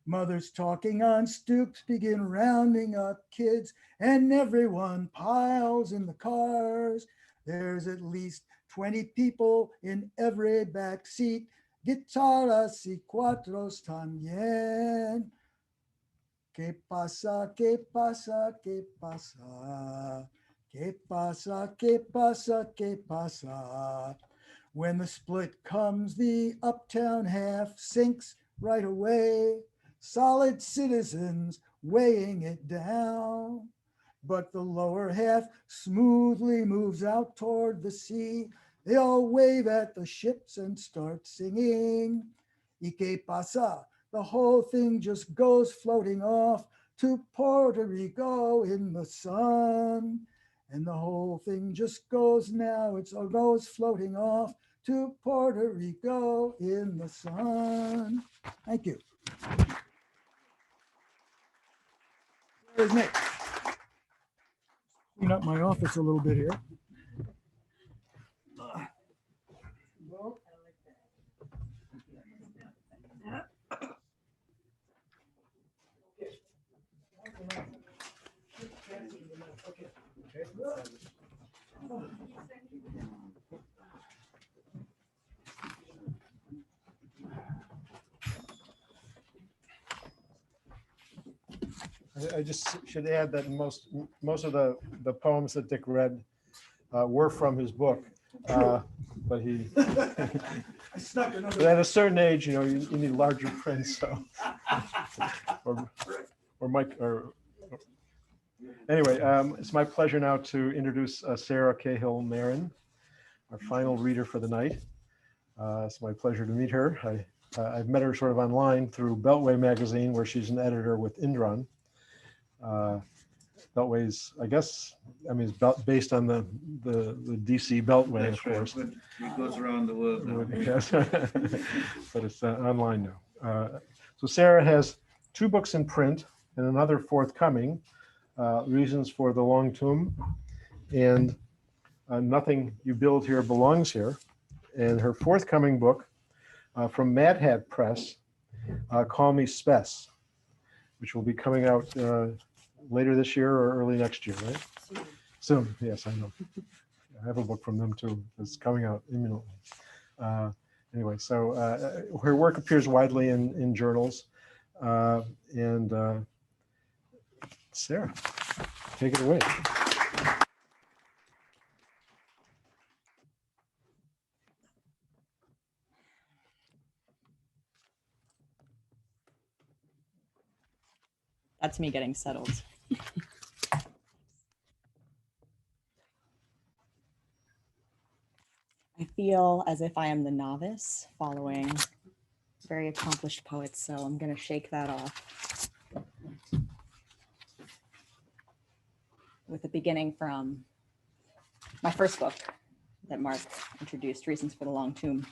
Mothers talking on stoops begin rounding up kids, and everyone piles in the cars. There's at least 20 people in every back seat. Guitarras y cuatros también. Que pasa, que pasa, que pasa. Que pasa, que pasa, que pasa. When the split comes, the uptown half sinks right away. Solid citizens weighing it down. But the lower half smoothly moves out toward the sea. They all wave at the ships and start singing. Y que pasa, the whole thing just goes floating off to Puerto Rico in the sun. And the whole thing just goes now, it goes floating off to Puerto Rico in the sun. Thank you. There's Nick. Clean up my office a little bit here.
I just should add that most of the poems that Dick read were from his book, but he
I snuck
but
another.
at a certain age, you need larger prints. So, or Mike, or anyway, it's my pleasure now to introduce Sara Cahill Marron, our final reader for the night. It's my pleasure to meet her. I've met her sort of online through Beltway magazine, where she's an editor with Indran. Beltway's, I guess, it's based on the DC Beltway,
That's
of
right,
course.
but it goes around the world now.
Yes. But it's online now. So Sara has 2 books in print and another forthcoming, Reasons for the Long Tomb and Nothing You Build Here Belongs Here. And her forthcoming book from MadHat Press, Call Me Spes, which will be coming out later this year or early next year, right? Soon, yes, I know. I have a book from them too. It's coming out imminently. Anyway, so her work appears widely in journals. And Sara, take it away.
That's me getting settled. I feel as if I am the novice following very accomplished poets, so I'm going to shake that off with a beginning from my first book that Mark introduced, Reasons for the Long Tomb.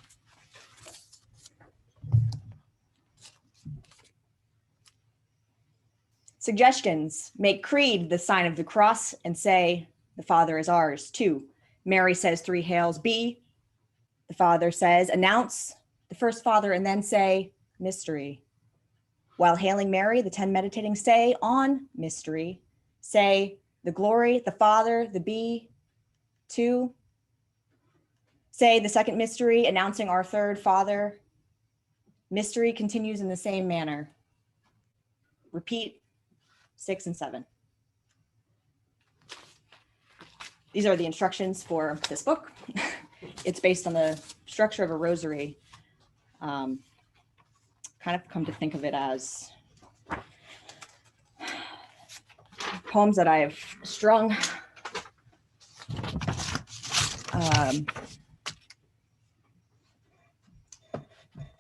Suggestions: make creed the sign of the cross and say, the Father is ours. 2, Mary says 3 hails be. The Father says, announce the first Father and then say, mystery. While hailing Mary, the 10 meditating say on mystery. Say the glory, the Father, the be. 2, say the second mystery, announcing our third Father. Mystery continues in the same manner. Repeat 6 and 7. These are the instructions for this book. It's based on the structure of a rosary. Kind of come to think of it as poems that I have strung.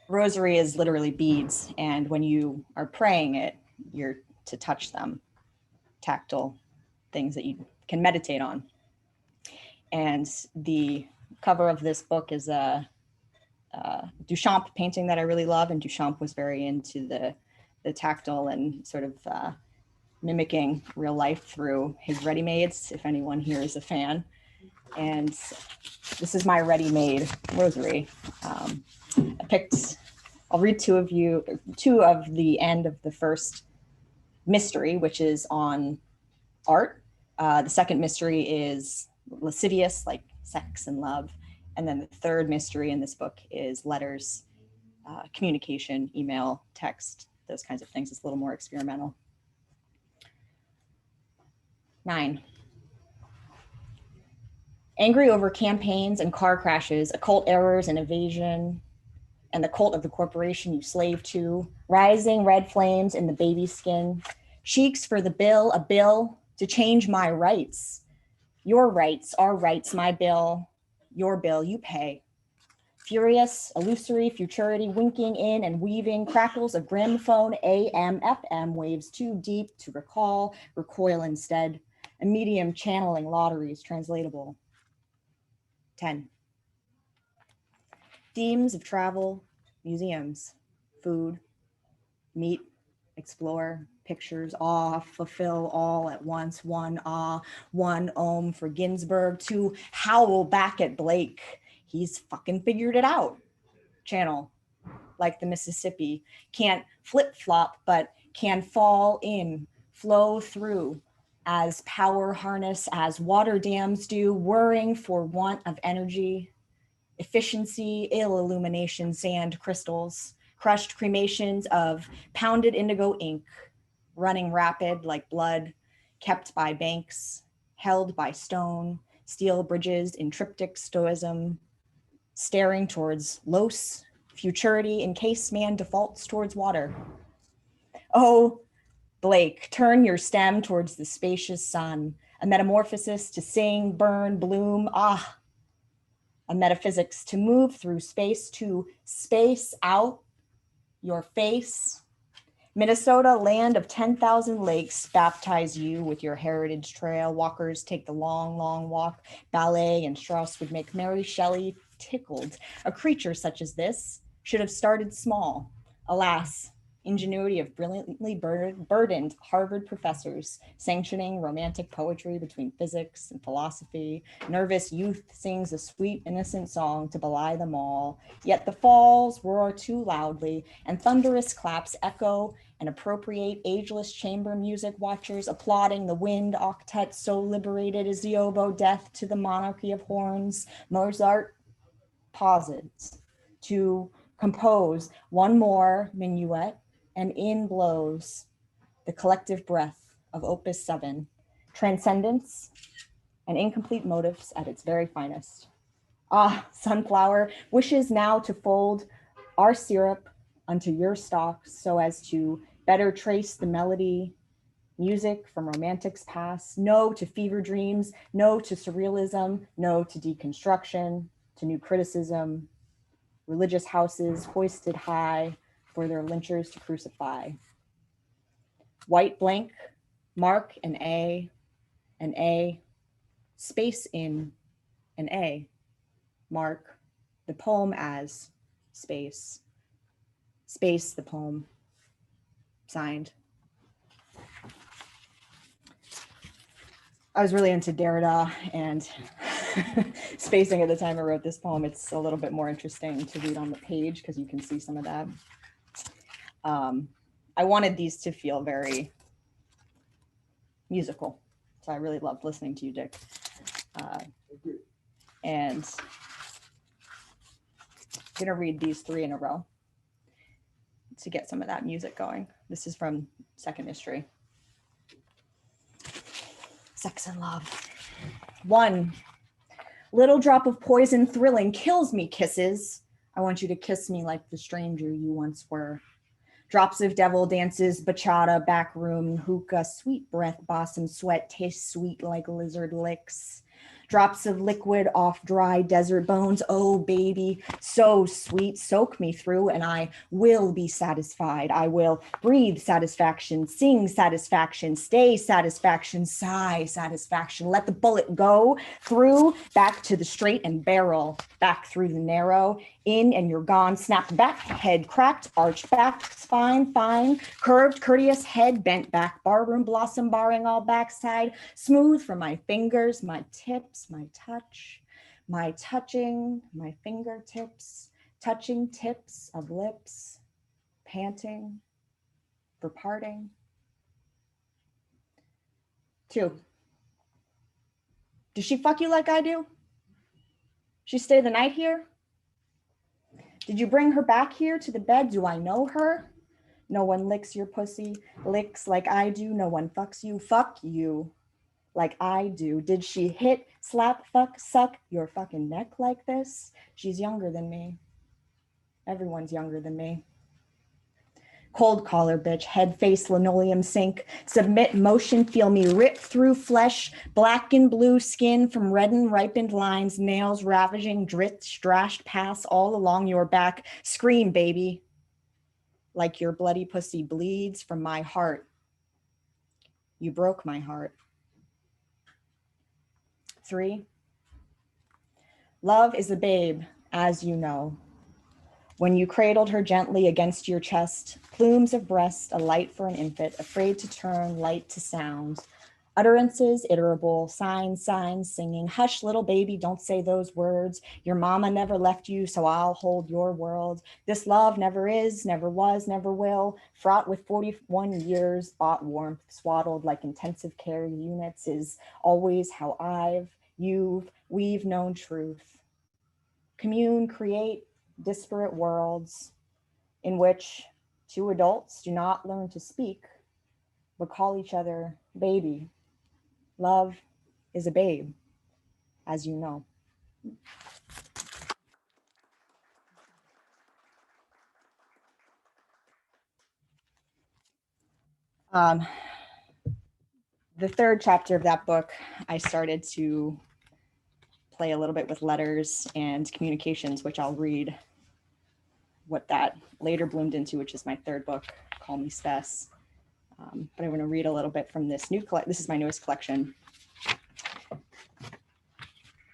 Rosary is literally beads, and when you are praying it, you're to touch them, tactile things that you can meditate on. And the cover of this book is a Duchamp painting that I really love, and Duchamp was very into the tactile and sort of mimicking real life through his ready-mades, if anyone here is a fan. And this is my ready-made rosary. I'll read two of the end of the first mystery, which is on art. The second mystery is lascivious, like sex and love. And then the third mystery in this book is letters, communication, email, text, those kinds of things. It's a little more experimental. 9. Angry over campaigns and car crashes, occult errors and evasion, and the cult of the corporation you slave to, rising red flames in the baby skin, cheeks for the bill, a bill to change my rights. Your rights, our rights, my bill, your bill, you pay. Furious, illusory futurity, winking in and weaving, crackles of gramophone, AM, FM, waves too deep to recall, recoil instead, a medium channeling lotteries translatable. 10. Themes of travel, museums, food, meet, explore, pictures, awe, fulfill all at once, one awe, one ohm for Ginsberg, to howl back at Blake. He's fucking figured it out. Channel, like the Mississippi, can't flip-flop, but can fall in, flow through, as power harness, as water dams do, whirring for want of energy, efficiency, ill illumination, sand crystals, crushed cremations of pounded indigo ink, running rapid like blood, kept by banks, held by stone, steel bridges in triptych stoicism, staring towards Los, futurity in case man defaults towards water. Oh, Blake, turn your stem towards the spacious sun, a metamorphosis to sing, burn, bloom, ah, a metaphysics to move through space, to space out your face. Minnesota, land of 10,000 lakes, baptize you with your heritage trail. Walkers take the long, long walk. Ballet and Strauss would make Mary Shelley tickled. A creature such as this should have started small. Alas, ingenuity of brilliantly burdened Harvard professors, sanctioning romantic poetry between physics and philosophy. Nervous youth sings a sweet, innocent song to belie them all. Yet the falls roar too loudly, and thunderous claps echo and appropriate ageless chamber music watchers, applauding the wind octet so liberated as the oboe death to the monarchy of horns. Mozart pauses to compose one more minuet, and in blows the collective breath of Opus 7, transcendence and incomplete motives at its very finest. Ah, sunflower wishes now to fold our syrup unto your stalks so as to better trace the melody, music from romantics past, no to fever dreams, no to surrealism, no to deconstruction, to new criticism, religious houses hoisted high for their lynchers to crucify. White blank, mark an A, space in an A, mark the poem as space, space the poem, signed I was really into Derrida and spacing at the time I wrote this poem. It's a little bit more interesting to read on the page because you can see some of that. I wanted these to feel very musical. So I really loved listening to you, Dick. And I'm gonna read these 3 in a row to get some of that music going. This is from Second History. Sex and love. 1. Little drop of poison thrilling kills me kisses. I want you to kiss me like the stranger you once were. Drops of devil dances, bachata, back room, hookah, sweet breath, bosom sweat, tastes sweet like lizard licks. Drops of liquid off dry desert bones. Oh, baby, so sweet. Soak me through and I will be satisfied. I will breathe satisfaction, sing satisfaction, stay satisfaction, sigh satisfaction. Let the bullet go through, back to the straight and barrel, back through the narrow, in and you're gone. Snapped back, head cracked, arched back, spine fine, curved, courteous, head bent back, barroom blossom barring all backside, smooth from my fingers, my tips, my touch, my touching, my fingertips, touching tips of lips, panting for parting. 2. Does she fuck you like I do? She stay the night here? Did you bring her back here to the bed? Do I know her? No one licks your pussy, licks like I do. No one fucks you, fuck you like I do. Did she hit, slap, fuck, suck your fucking neck like this? She's younger than me. Everyone's younger than me. Cold collar, bitch, head, face, linoleum sink, submit motion, feel me rip through flesh, black and blue skin from red and ripened lines, nails ravaging, drit, strashed pass all along your back. Scream, baby, like your bloody pussy bleeds from my heart. You broke my heart. 3. Love is a babe, as you know. When you cradled her gently against your chest, plumes of breast, a light for an infant, afraid to turn light to sound. Utterances, iterable, signs, singing. Hush, little baby, don't say those words. Your mama never left you, so I'll hold your world. This love never is, never was, never will. Fraught with 41 years, bought warmth, swaddled like intensive care units is always how we've known truth. Commune, create disparate worlds in which 2 adults do not learn to speak, but call each other baby. Love is a babe, as you know. The 3rd chapter of that book, I started to play a little bit with letters and communications, which I'll read what that later bloomed into, which is my 3rd book, Call Me Spes. But I want to read a little bit from this this is my newest collection.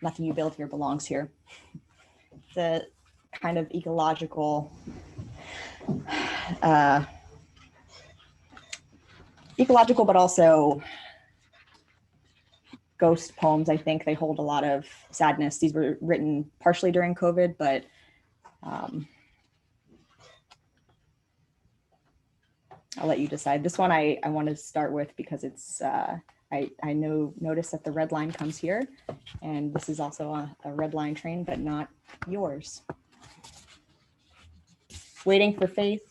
Nothing you build here belongs here. The kind of ecological, but also ghost poems. I think they hold a lot of sadness. These were written partially during COVID, but I'll let you decide. This one I want to start with because it's I notice that the red line comes here, and this is also a red line train, but not yours. Waiting for faith.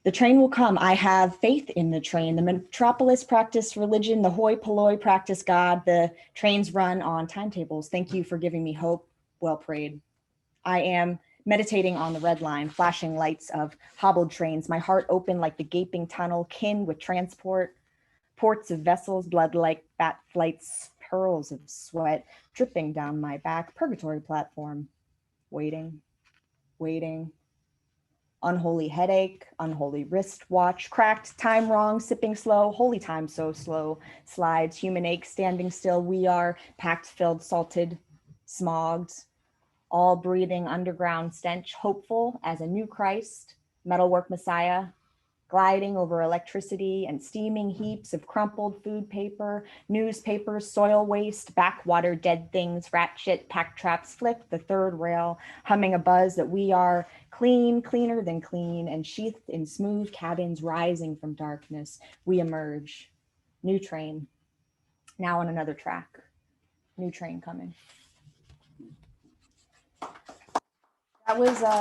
The train will come. I have faith in the train. The metropolis practice religion. The hoi polloi practice God. The trains run on timetables. Thank you for giving me hope. Well prayed. I am meditating on the red line, flashing lights of hobbled trains. My heart open like the gaping tunnel, kin with transport. Ports of vessels, blood like bat flights, pearls of sweat dripping down my back. Purgatory platform. Waiting, waiting. Unholy headache, unholy wristwatch, cracked, time wrong, sipping slow, holy time so slow, slides, human ache, standing still, we are, packed, filled, salted, smogged, all breathing underground stench, hopeful as a new Christ, metalwork Messiah, gliding over electricity and steaming heaps of crumpled food paper, newspapers, soil waste, backwater, dead things, rat shit, pack traps, flip the third rail, humming a buzz that we are clean, cleaner than clean, and sheathed in smooth cabins rising from darkness, we emerge. New train, now on another track. New train coming. That was,
All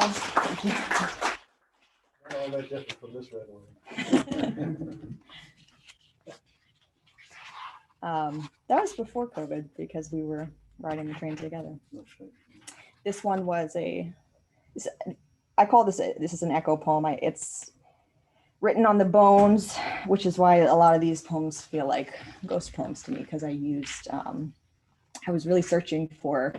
that different from this red one.
that was before COVID because we were riding the train together. This one was I call this is an echo poem. It's written on the bones, which is why a lot of these poems feel like ghost poems to me, because I was really searching for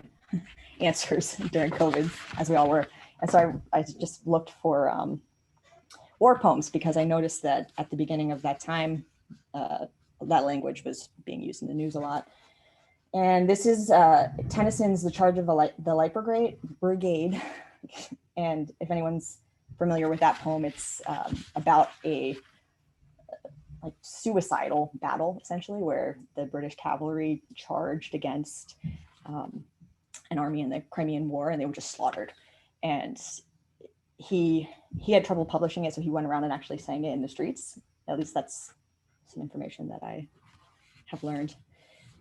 answers during COVID, as we all were. And so I just looked for war poems, because I noticed that at the beginning of that time, that language was being used in the news a lot. And this is Tennyson's The Charge of the Light Brigade. And if anyone's familiar with that poem, it's about a suicidal battle, essentially, where the British cavalry charged against an army in the Crimean War, and they were just slaughtered. And he had trouble publishing it, so he went around and actually sang it in the streets. At least that's some information that I have learned.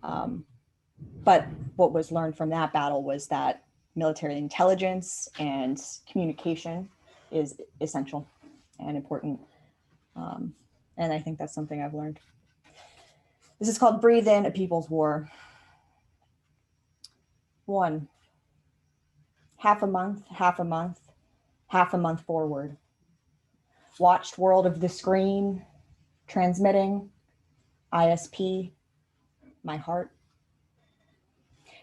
But what was learned from that battle was that military intelligence and communication is essential and important. And I think that's something I've learned. This is called Breathe In, A People's War. 1, half a month, half a month, half a month forward. Watched world of the screen, transmitting, ISP, my heart.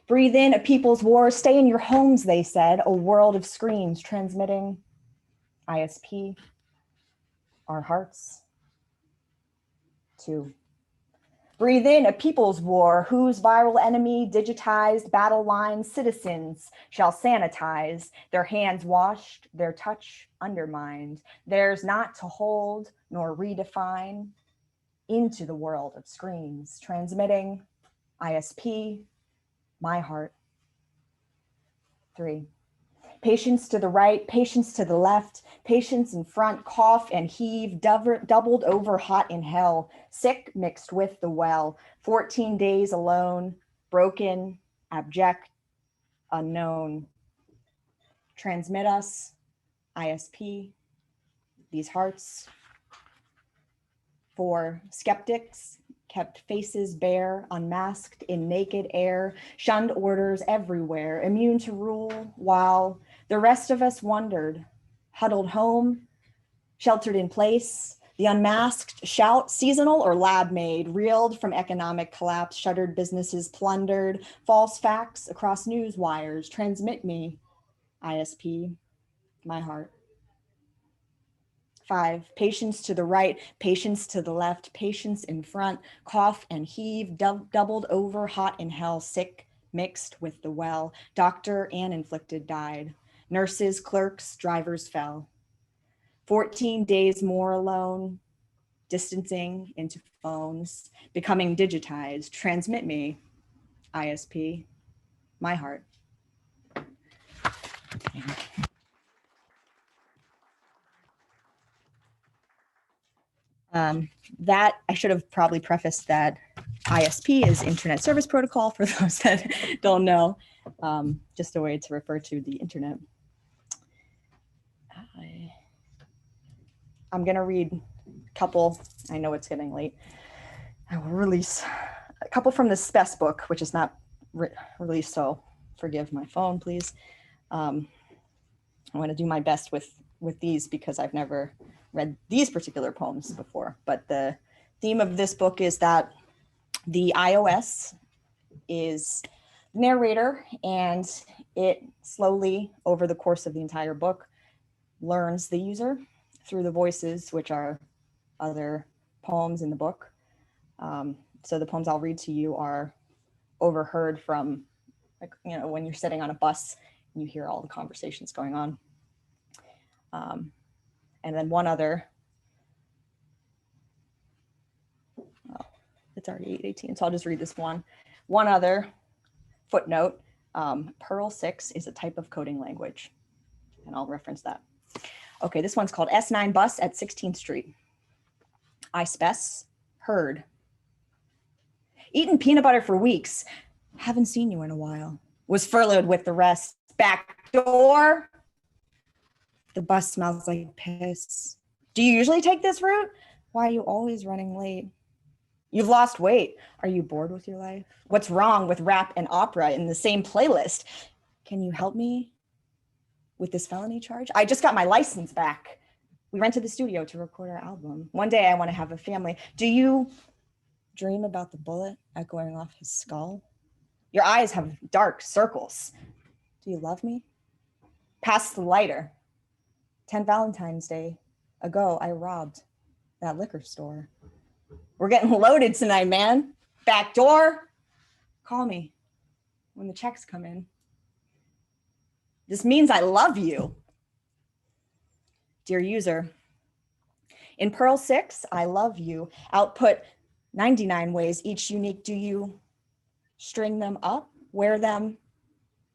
Breathe in a people's war, stay in your homes, they said, a world of screens, transmitting, ISP, our hearts. 2. Breathe in a people's war, whose viral enemy, digitized battle lines, citizens shall sanitize, their hands washed, their touch undermined, theirs not to hold nor redefine, into the world of screens, transmitting, ISP, my heart. 3. Patience to the right, patience to the left, patience in front, cough and heave, doubled over hot in hell, sick mixed with the well, 14 days alone, broken, abject, unknown. Transmit us, ISP, these hearts. 4. Skeptics kept faces bare, unmasked in naked air, shunned orders everywhere, immune to rule, while the rest of us wondered, huddled home, sheltered in place, the unmasked shout, seasonal or lab made, reeled from economic collapse, shuttered businesses plundered, false facts across news wires, transmit me, ISP, my heart. 5. Patience to the right, patience to the left, patience in front, cough and heave, doubled over hot in hell, sick mixed with the well, doctor and inflicted died, nurses, clerks, drivers fell. 14 days more alone, distancing into phones, becoming digitized, transmit me, ISP, my heart. That I should have probably prefaced that ISP is Internet Service Protocol, for those that don't know, just a way to refer to the internet. I'm gonna read a couple, I know it's getting late. I will release a couple from the Spes book, which is not released, so forgive my phone, please. I want to do my best with these because I've never read these particular poems before, but the theme of this book is that the iOS is the narrator, and it slowly, over the course of the entire book, learns the user through the voices, which are other poems in the book. So the poems I'll read to you are overheard from, like, you know, when you're sitting on a bus and you hear all the conversations going on. And then one other it's already 8:18, so I'll just read this one. One other footnote, Perl 6 is a type of coding language, and I'll reference that. Okay, this one's called S9 Bus at 16th Street. I Spes, heard. Eaten peanut butter for weeks. Haven't seen you in a while. Was furloughed with the rest. Back door. The bus smells like piss. Do you usually take this route? Why are you always running late? You've lost weight. Are you bored with your life? What's wrong with rap and opera in the same playlist? Can you help me with this felony charge? I just got my license back. We rented the studio to record our album. One day I want to have a family. Do you dream about the bullet echoing off his skull? Your eyes have dark circles. Do you love me? Pass the lighter. 10 Valentine's Day ago, I robbed that liquor store. We're getting loaded tonight, man. Back door. Call me when the checks come in. This means I love you. Dear user, in Perl 6, I love you. Output 99 ways, each unique. Do you string them up, wear them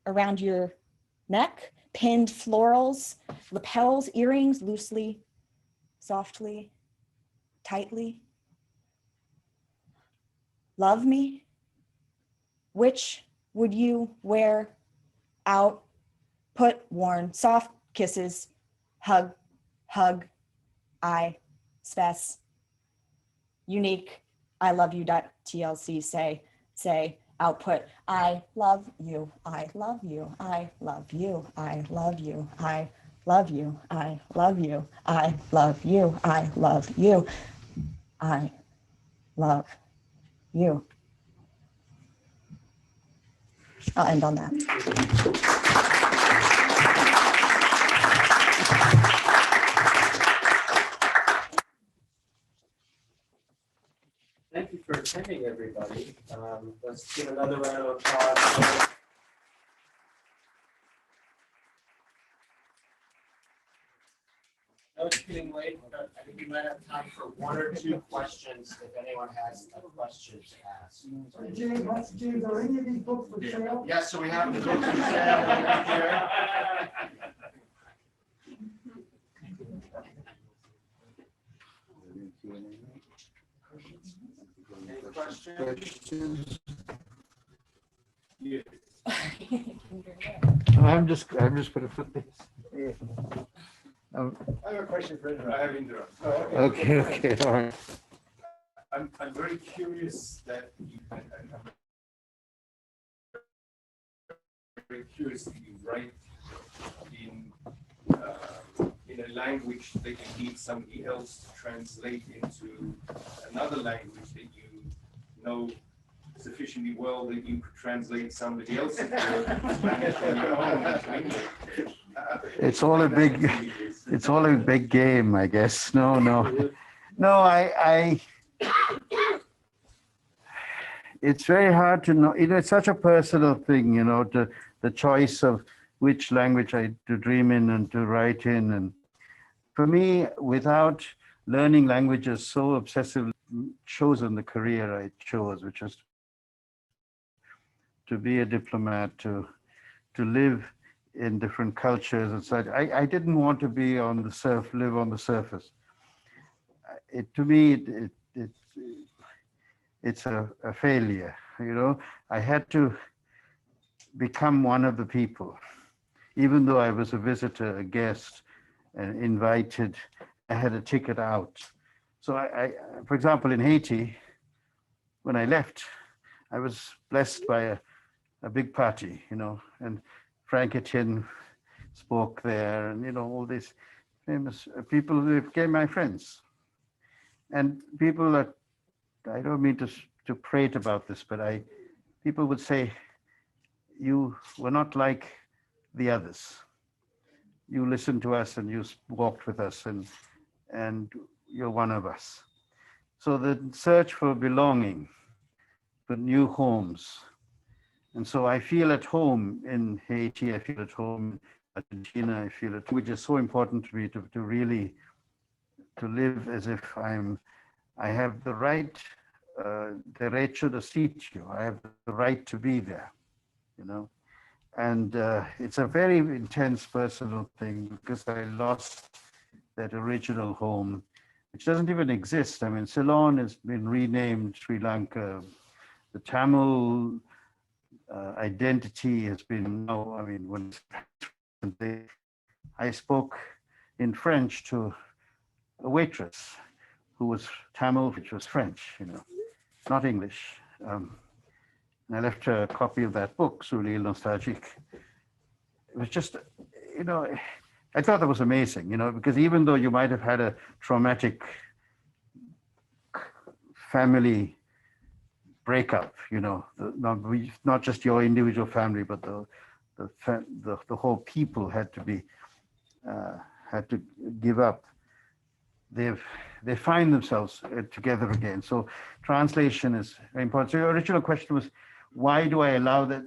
around your neck, pinned florals, lapels, earrings, loosely, softly, tightly? Love me? Which would you wear out, put, worn, soft kisses, hug, I Spes, unique, I love you.tlc, say, output, I love you, I love you, I love you, I love you, I love you, I love you, I love you, I love you, I love you. I'll end on that.
Thank you for attending, everybody. Let's give another round of applause. I was getting late, but I think we might have time for one or two questions if anyone has a question to ask.
James, are any of these books for sale?
Yes, so we have the books for sale right here. Any questions? Yes.
I'm just gonna put this.
I have a question for Indra. I have Indra.
Okay, all right.
I'm very curious that you, I'm very curious that you write in a language that you need somebody else to translate into another language that you know sufficiently well that you could translate somebody else's work into Spanish on your own into English.
It's all a big game, I guess. No, it's very hard to know. It's such a personal thing, the choice of which language to dream in and to write in. And for me, without learning languages so obsessively, chosen the career I chose, which was to be a diplomat, to live in different cultures and such. I didn't want to be live on the surface. To me, it's a failure, I had to become one of the people. Even though I was a visitor, a guest, and invited, I had a ticket out. So for example, in Haiti, when I left, I was blessed by a big party, and Frank Etienne spoke there, and all these famous people who became my friends. And people that, I don't mean to prate about this, but people would say, you were not like the others. You listened to us and you walked with us, and you're one of us. So the search for belonging, for new homes. And so I feel at home in Haiti, I feel at home in Argentina, I feel at home, which is so important to me to really live as if I have the right derecho de sitio. I have the right to be there, you know. And it's a very intense personal thing because I lost that original home, which doesn't even exist. I mean, Ceylon has been renamed Sri Lanka. The Tamil identity has been now, I mean, when I spoke in French to a waitress who was Tamil, which was French, you know, not English. And I left her a copy of that book, Sur l'île nostalgique. It was just, you know, I thought that was amazing, you know, because even though you might have had a traumatic family breakup, you know, not just your individual family, but the whole people had to give up. They find themselves together again. So translation is very important. So your original question was, why do I allow that?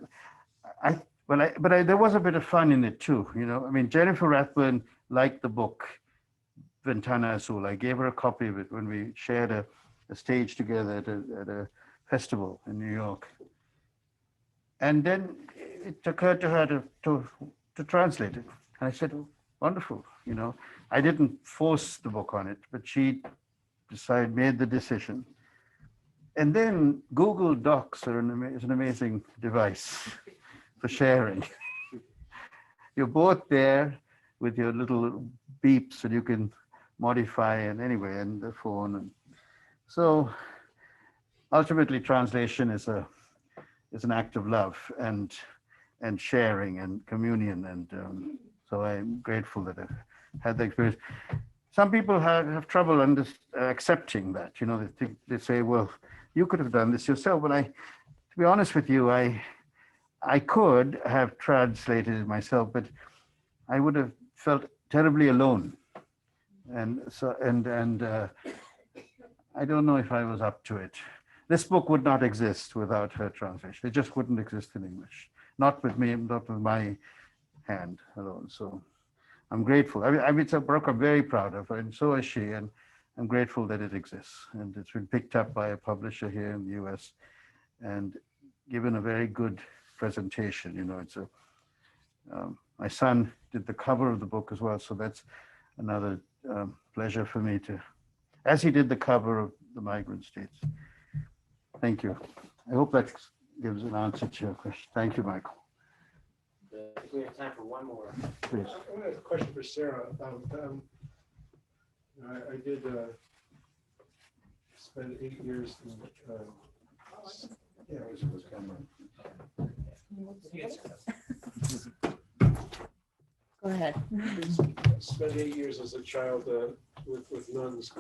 There was a bit of fun in it too. You know, I mean, Jennifer Rathburn liked the book Ventana Azul. I gave her a copy of it when we shared a stage together at a festival in New York. And then it occurred to her to translate it. And I said, oh, wonderful, you know. I didn't force the book on it, but she made the decision. And then Google Docs is an amazing device for sharing. You're both there with your little beeps and you can modify and the phone. And so ultimately translation is an act of love and sharing and communion. And so I'm grateful that I've had the experience. Some people have trouble accepting that, you know, they say, well, you could have done this yourself. But to be honest with you, I could have translated it myself, but I would have felt terribly alone. And so, I don't know if I was up to it. This book would not exist without her translation. It just wouldn't exist in English. Not with me, not with my hand alone. So I'm grateful. I mean, it's a book I'm very proud of, and so is she. And I'm grateful that it exists. And it's been picked up by a publisher here in the US and given a very good presentation. You know, it's my son did the cover of the book as well. So that's another pleasure for me as he did the cover of the Migrant States. Thank you. I hope that gives an answer to your question. Thank you, Michael.
I think we have time for one more.
Please.
I have a question for Sarah. I did spend 8 years in, it was camera.
Go ahead.
Spent 8 years as a child with nuns.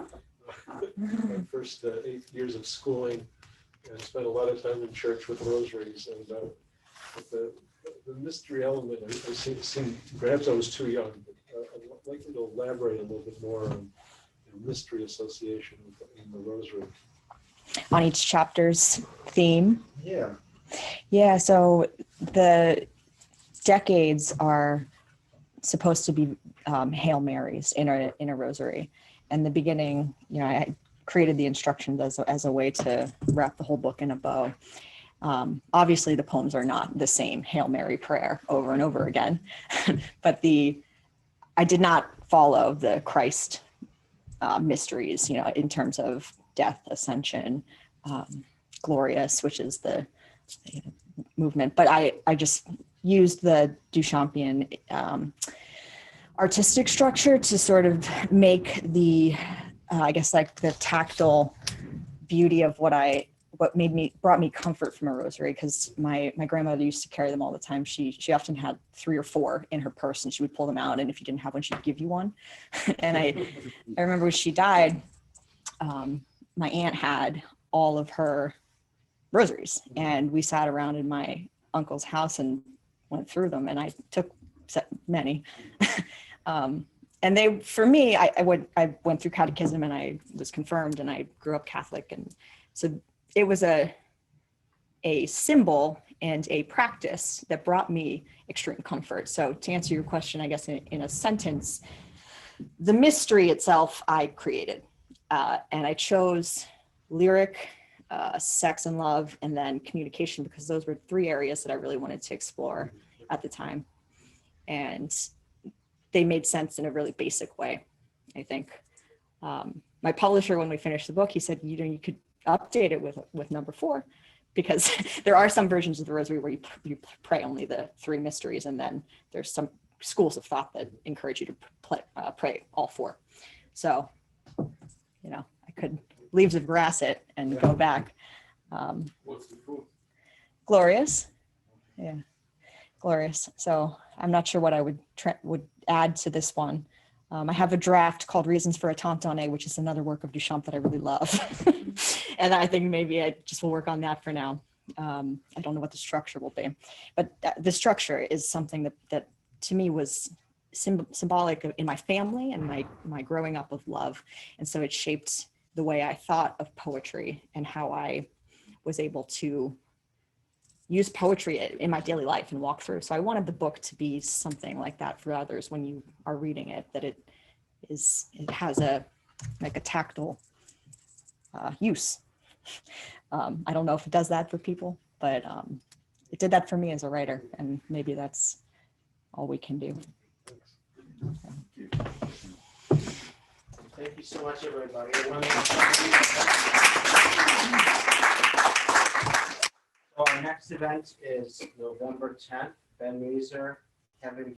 My first 8 years of schooling, and spent a lot of time in church with rosaries. And the mystery element, I seem perhaps I was too young, but I'd like you to elaborate a little bit more on mystery association in the rosary.
On each chapter's theme.
Yeah.
Yeah, so the decades are supposed to be Hail Marys in a rosary. And the beginning, you know, I created the instructions as a way to wrap the whole book in a bow. Obviously, the poems are not the same Hail Mary prayer over and over again, but I did not follow the Christ mysteries, you know, in terms of death, ascension, glorious, which is the movement. But I just used the Duchampian artistic structure to sort of make the, I guess, like the tactile beauty of what brought me comfort from a rosary, because my grandmother used to carry them all the time. She often had 3 or 4 in her purse, and she would pull them out, and if you didn't have one, she'd give you one. And I remember when she died, my aunt had all of her rosaries, and we sat around in my uncle's house and went through them, and I took many. And they, for me, I went through catechism, and I was confirmed, and I grew up Catholic, and so it was a symbol and a practice that brought me extreme comfort. So to answer your question, I guess in a sentence, the mystery itself I created, and I chose lyric sex and love, and then communication, because those were 3 areas that I really wanted to explore at the time. And they made sense in a really basic way, I think. My publisher, when we finished the book, he said, you could update it with number 4, because there are some versions of the Rosary where you pray only the 3 mysteries, and then there's some schools of thought that encourage you to pray all 4. So, I could Leaves of Grass it and go back.
What's the food?
Glorious. Yeah, glorious. So I'm not sure what I would add to this one. I have a draft called Reasons for a Tante, which is another work of Duchamp that I really love. And I think maybe I just will work on that for now. I don't know what the structure will be, but the structure is something that to me was symbolic in my family and my growing up of love. And so it shaped the way I thought of poetry and how I was able to use poetry in my daily life and walk through. So I wanted the book to be something like that for others when you are reading it, that it has a tactile use. I don't know if it does that for people, but it did that for me as a writer, and maybe that's all we can do.
Thank you so much, everybody. So our next event is November 10th. Ben Meeser, Kevin